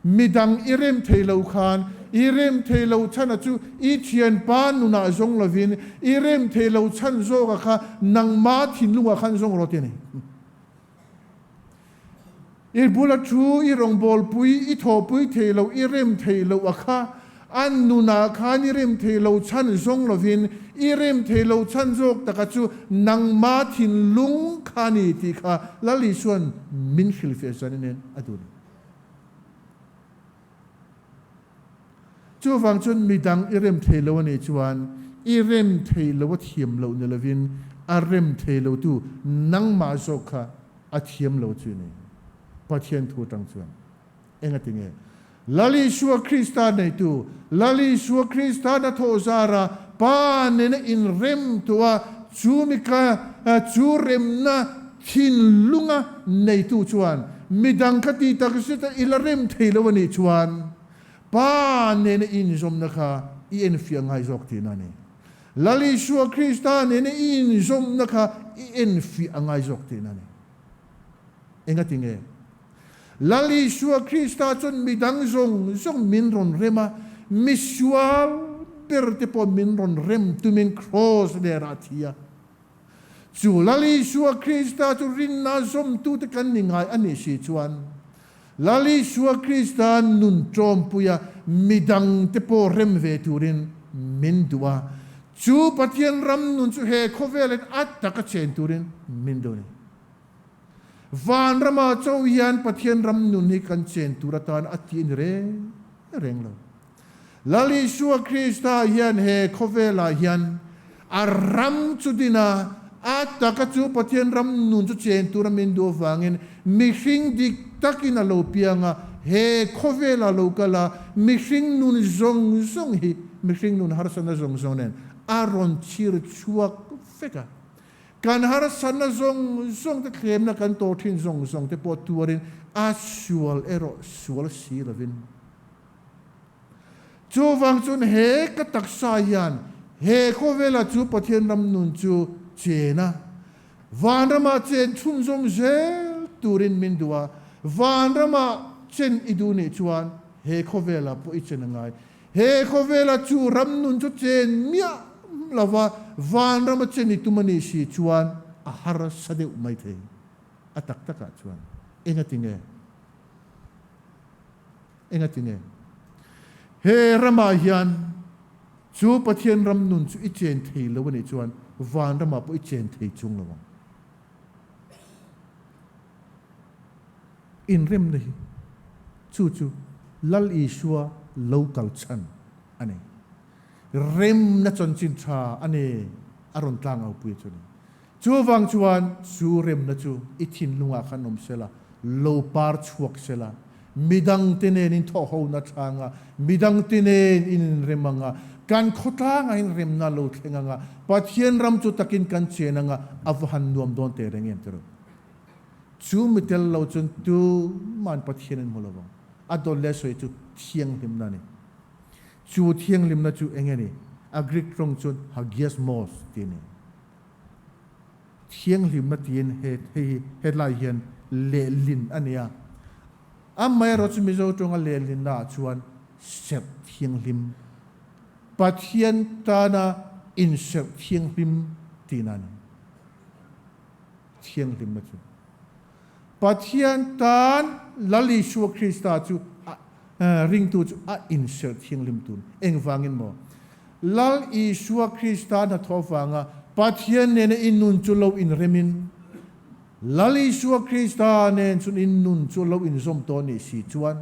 midang irem theilo khan irem theilo chana chu I thian pan nu na zong lovin irem theilo chan zo ka kha nang ma thin lunga khan zong ro tiane I bula chu I rong bol pui I tho pui theilo irem theilo akha an nu na khan irem theilo chan zong lovin irem theilo chan zok taka chu nang ma thin lung khani ti kha lali suan min khil fe sanin adun chu wang chun midang irem theilo ni chuan irem theilo thiam lo ne lovin arem theilo tu nang ma zokha a thiam lo chu ni pathian thu tang chuan enga tinge lali shua Krista nei tu lali shua Krista na tho zara pa ne in rem tua chumika chu rem na thin lunga nei tu chuan midang khati taksita ilarem theilo ni chuan pa ne in zom na kha I en fiang hai zok ti na ne lali shua Krista ne in zom na kha I en fi angai zok ti na ne enga tinge lali shua Krista chun midang zong min ron rema misual perte po min ron rem tu min cross le ratia chu lali shua Krista chu rin na zom tu te kan ningai ani si chuan lali shua Krista nun trom puya midang te po rem ve turin min dua chu pathian ram nun chu he khovelet at taka chen turin min do ni van rama chau hian pathian ram nun hi kan chen turatan atin reng lo lali shua Krista hian he khovela hian aram chudina ataka chu pathian ram nun chu chen turamin do wangin mi hring dik takina lo pianga he khovela lo kala mi hring nun zong hi mi hring nun harsana zong nen aron chir chuak feka kan har sana zong te klem na kan to thin zong te po tuarin asual ero sual si lavin chu wang chun he ka taksa yan he khovela chu pathian ram nun chu chena van rama chen chun zong zel turin min dua van rama chen iduni chuan he khovela po ichen ngai he khovela chu ram nun chu chen mia lava van rama cheni tumani si chuan a har sade umai the atak taka chuan enga tinge he rama hian chu pathian ram nun chu I chen thei lo ni chuan van rama po I chen thei chung lo in rem nei chu lal ishua local chan ani rem na chon chin tha ane aron tlang au pui chuni chu wang chuan chu rem na chu I thin lunga khanom sela lo par chuak sela midang tenen in tho ho na thanga midang tenen in remanga kan khota nga in rem na lo thenga nga pathian ram chu takin kan chena nga avhan nuam don te rengem tero chu mitel lo chun tu man pathian in molawang adol le soi chu thiang him na ni chu thiang lim na chu engeni agrik trong chun hagias mos tini thiêng lim na tin he lai hian le lin ania amai ro chu mi zo tonga le lin na chuan sep thiêng lim pathian ta na in sep thiêng lim tinan thiêng lim na chu pathian tan lali su Krista chu ring tu chu a in sep thiêng lim tun eng wangin mo lal i su Krista na thowanga pathian ne in nun chu lo in remin lali su Krista ne chun in nun chu lo in zom to ni si chuan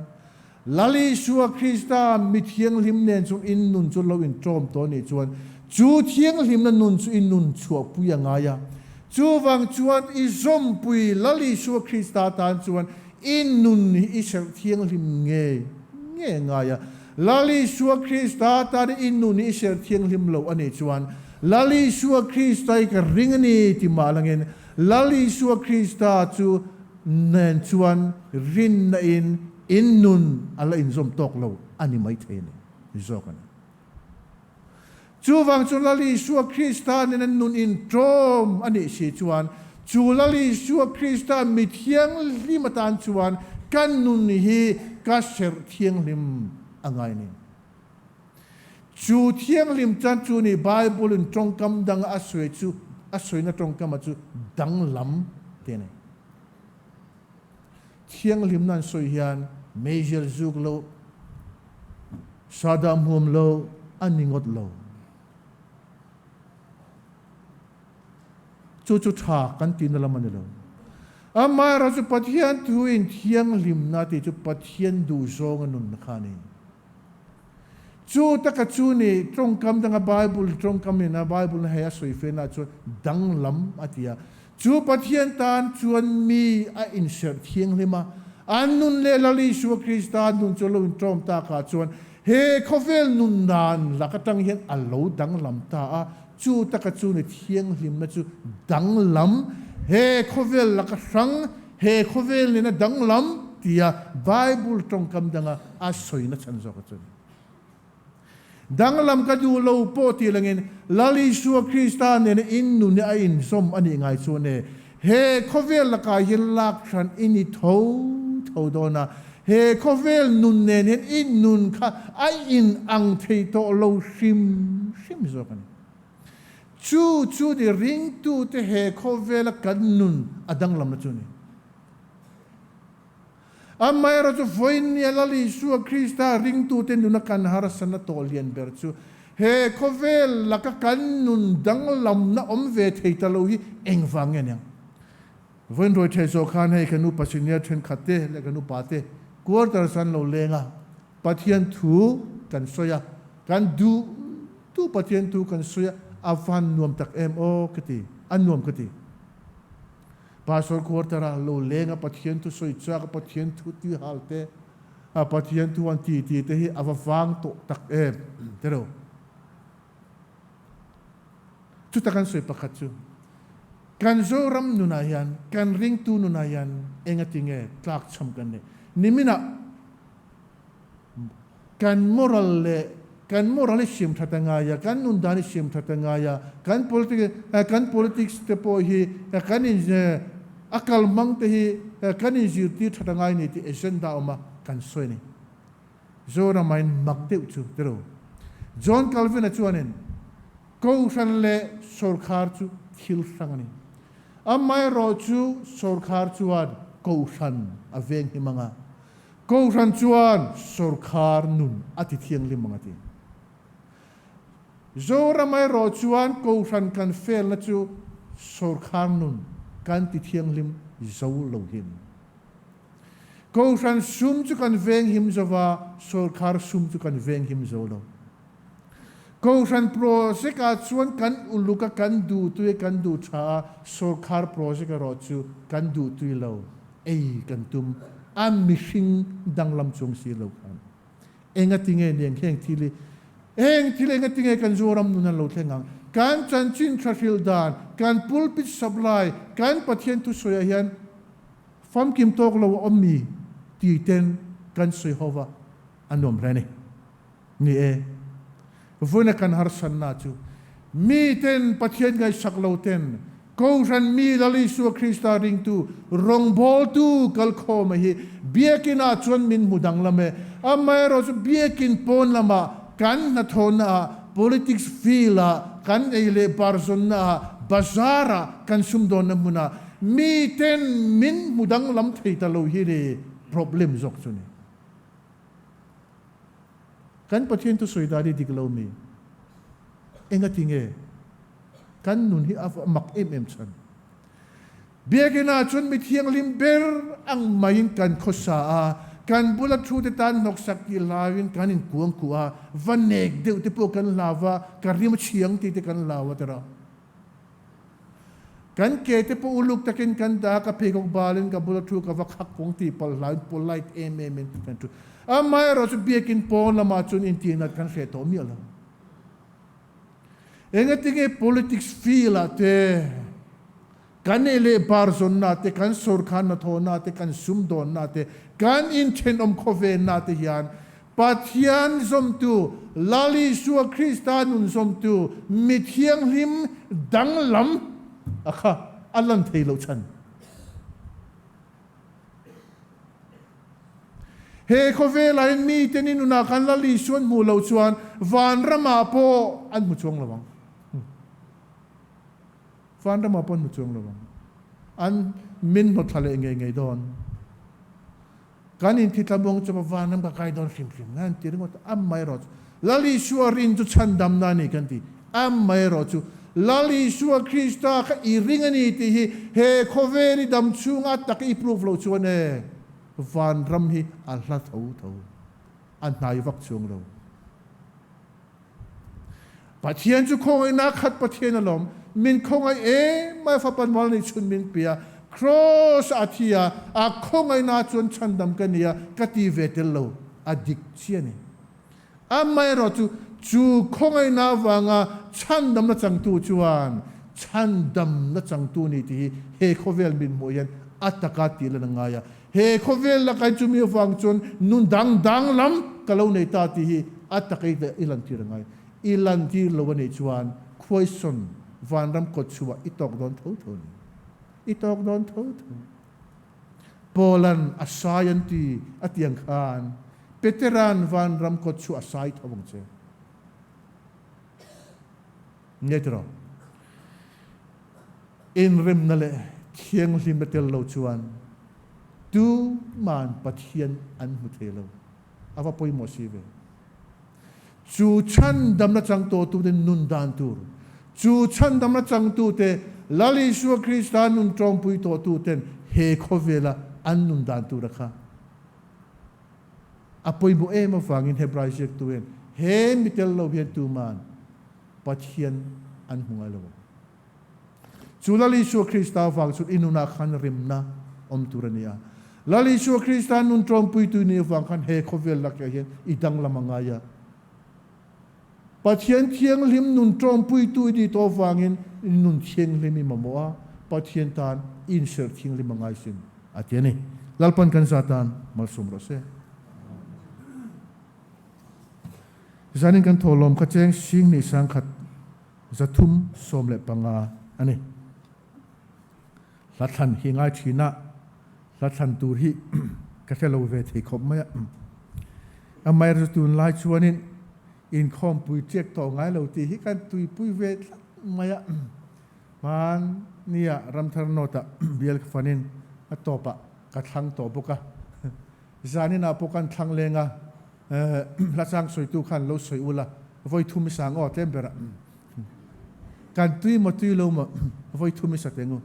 lali su Krista mi thiêng lim ne chun in nun chu lo in trom to ni chuan chu thiêng lim na nun chu in nun chu puya nga ya chu wang chuan i zom pui lali su Krista tan chuan in nun ni i ser thiêng lim nge nga ya lali su Krista tan in nun ni i ser thiêng lim lo ani chuan lali su Krista ka ring ni ti malangin lali su Krista chu nen chuan rin na in nun ala in zom tok lo ani mai thein zokan chu wang chu lali su Krista nen nun in trom ani si chuan chu lali su Krista mi thiang limatan chuan kan nun hi ka ser thiang lim angai ni chu thiang lim chan chu ni Bible in trong kam dang asoi chu asoi na trong kam chu dang lam te ne thiang lim nan soi hian major zuk lo sadam hum lo aningot lo chu tha kan tin la man lo amai ra chu pathian tu in thiang lim na ti chu pathian du zong anun khani chu taka chu ni trong kam danga Bible trong kam na Bible ha soi fe na chu dang lam atia chu pathian tan chuan mi a insert thiang lima annun le lali su Krista nun chu lo trom ta ka chuan he khovel nun nan lakatang hian alo dang lam ta a chu taka chu ni thiang lim na chu dang lam he khovel lakasang he khovel ni na dang lam tia Bible trong kam danga a soi na chan zo ka chu dang lam ka du lo po ti langin lali su Krista ne in nu ne a in som ani ngai chu ne he khovel la ka hin lak than ini tho dona he khovel nun ne in nun kha ai in ang thei to lo sim zo kan chu di ring tu te he khovel kan nun adang lam na chu ne amai ra chu voin ya lali su Krista ring tu ten na kan harasana tolian ber chu he khovel la ka kan nun dang lam na om ve thei ta lo hi eng wang en yang voin roi the zo khan he kanu pasinia then khate le kanu pate quarter san lo lenga pathian thu kan soya kan du tu pathian tu kan soya afan nuam tak mo kati an nuam kati pastor quarter lo lenga pathian tu soi cha pathian tu ti halte a pathian tu an ti te hi avawang to tak tero chu takan soi pakhat chu kan zo ram nunayan kan ring tu nunayan engatinge tlak cham kan ne nimina kan moral sim thatanga ya kan nun dani sim thatanga ya kan politics te po hi kan in akal mang te hi kan in ti thatanga ni ti agenda oma kan soi ni zora main makte chu tero John Calvin chuanen ko san le sarkar chu thil sangani amai ro chu sarkar chuan ko san aveng himanga ko san chuan sarkar nun ati thiang limanga ti zora mai ro chuan ko san kan fel na chu sarkar nun kan ti thiang lim zo lo him ko san sum chu kan veng him zawa sarkar sum chu kan veng him zo lo ko san project a chuan kan uluka kan du tu kan du tha sarkar project ro chu kan du tu lo kan tum am missing danglam chung si lo kan enga tinge neng heng thili enga tinge kan zoram nun lo thengang kan chan chin thafil dan kan pulpit supply kan pathian tu soya hian fam kim tok lo ommi ti ten kan soi hova anom rene ni vui na kan har san na chu mi ten pathian ngai saklo ten ko ran mi lali su Krista ring tu rong bol tu kal kho ma hi biakina chon min mudang lame amai ro chu biakin pon lama kan na thona politics fila kan eile barzon na bazara kan sumdon na muna mi ten min mudang lam theita lo hi re problem zok chuni kan pathian tu soidari diklo mi enga tinge kan nun hi af mak em chan biagina chun mi thiang lim ber ang main kan khosa a kan bula thu te tan nok sak ki lawin kan in kuang kuwa vanek de te po kan lawa karim chiang ti te kan lawa tara kan ke te po uluk takin kan da ka pegok balin ka bula thu ka wakhak kong ti pal lai polite em kan tu amai ro chu biakin pon lama chun in ti na kan fe to mi ala enga tinge politics fila te kan ele barzon na te kan sorkhan na thona te kan sumdon na te kan in chen khove na te hian pathian zom tu lali suwa Kristan zom tu mithiang lim dang lam akha alan theilo chan he khove lai mi tenin una kan lali suan mu lo chuan van rama po an mu chuang lawang van rama po mu chuang lawang an min no thale ngai don kan in thitabong chama van nam ka kai don sim nan tiringo am mai ro lali suarin chu chandam na ni kan ti am mai ro chu lali suwa Krista ka iringani ti hi he khoveri dam chunga tak i proof lo chuane van ram hi al hla thau an nai vak chung lo pathian chu khoi na khat pathian alom min khongai mai fa pan mal ni chun min pia cross athia a khongai na chun chandam kania kati vetel lo adik chiani amai ro chu khongai na wanga chandam na changtu chuan chandam na changtu ni ti he khovel min moyan ataka ti la ngaya he khovel la kai chu mi wang chun nun dang lam kalau nei ta ti hi atakai da ilan ti rangai ilan ti lo ni chuan question van ram ko chuwa itok don thau Polan asayanti atiang khan veteran van ram ko chu asai thawang che netro in rim nale thiang limetel lo chuan tu man pathian an muthelo ava poi mo sive chu chan dam na chang to tu den nun dan tur chu chan dam na chang tu te lali suwa Kristan nun trong pui to tu ten he khovela an nun dan tu rakha apoi bo ema fangin hebrai jek tuen he mitel lo hian tu man pathian an hunga lo chu lali suwa Krista fang chu inuna khan rimna om turania lali suwa Kristan nun trong pui tu ni fang khan he khovel la ka hian idang lamangaya pathian thiang lim nun trong pui tu di to wangin nun thiang lim mi mamoa pathian tan in ser thiang lim mangai sin atiani lalpan kan satan mal sum ro se zanin kan tholom ka cheng sing ni sang khat zathum som le panga ani lathan hi ngai thina lathan tur hi ka thelo ve thei khop maya amai ru tun lai chuanin inkhawmpui chek to ngai lo ti hi kan tui pui ve maya man nia ramthar nota bial fanin atopa ka thang to boka zanina pokan thang lenga la sang soi tu khan lo soi ula voi thumi sang o tempera kan tui ma tui lo ma voi thumi sa tengu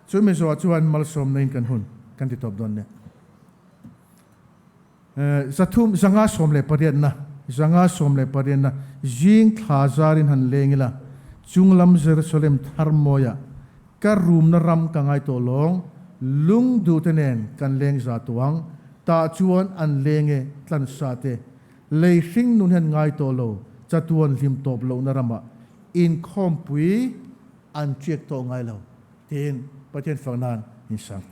chu me zo chuan mal som nein kan hun kan ti top don ne zathum zanga som le parian na zanga som le parian na jing thazarin han lengila chunglam Jerusalem tharmoya ka room na ram ka ngai to long lung du tenen kan leng za tuang ta chuan an lenge tlan sa te lei hring nun han ngai to lo chatuan lim top lo na rama inkhawmpui an chek to ngai lo ten pathian fangnan in sang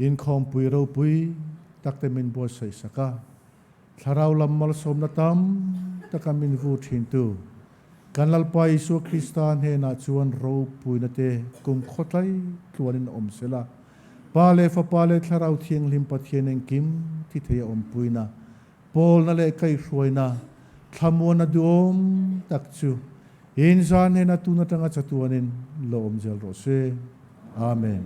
inkhawmpui ro pui takte min bo sai saka tharau lammal somna tam takamin vu thin tu kanal pa Isu Kristan he na chuan ro pui na te kum khotai tuanin om sela pale fa pale tharau thiang lim pathian eng kim thi thei om pui na pol na le kai hruaina thamona duom takchu in zan he na tu na tanga chatuanin lo om jel ro se amen.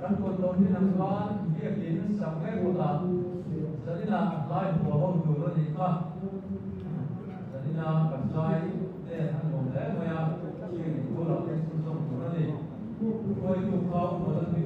Hãy subscribe cho kênh Ghiền Mì Gõ để không bỏ lỡ những video hấp dẫn.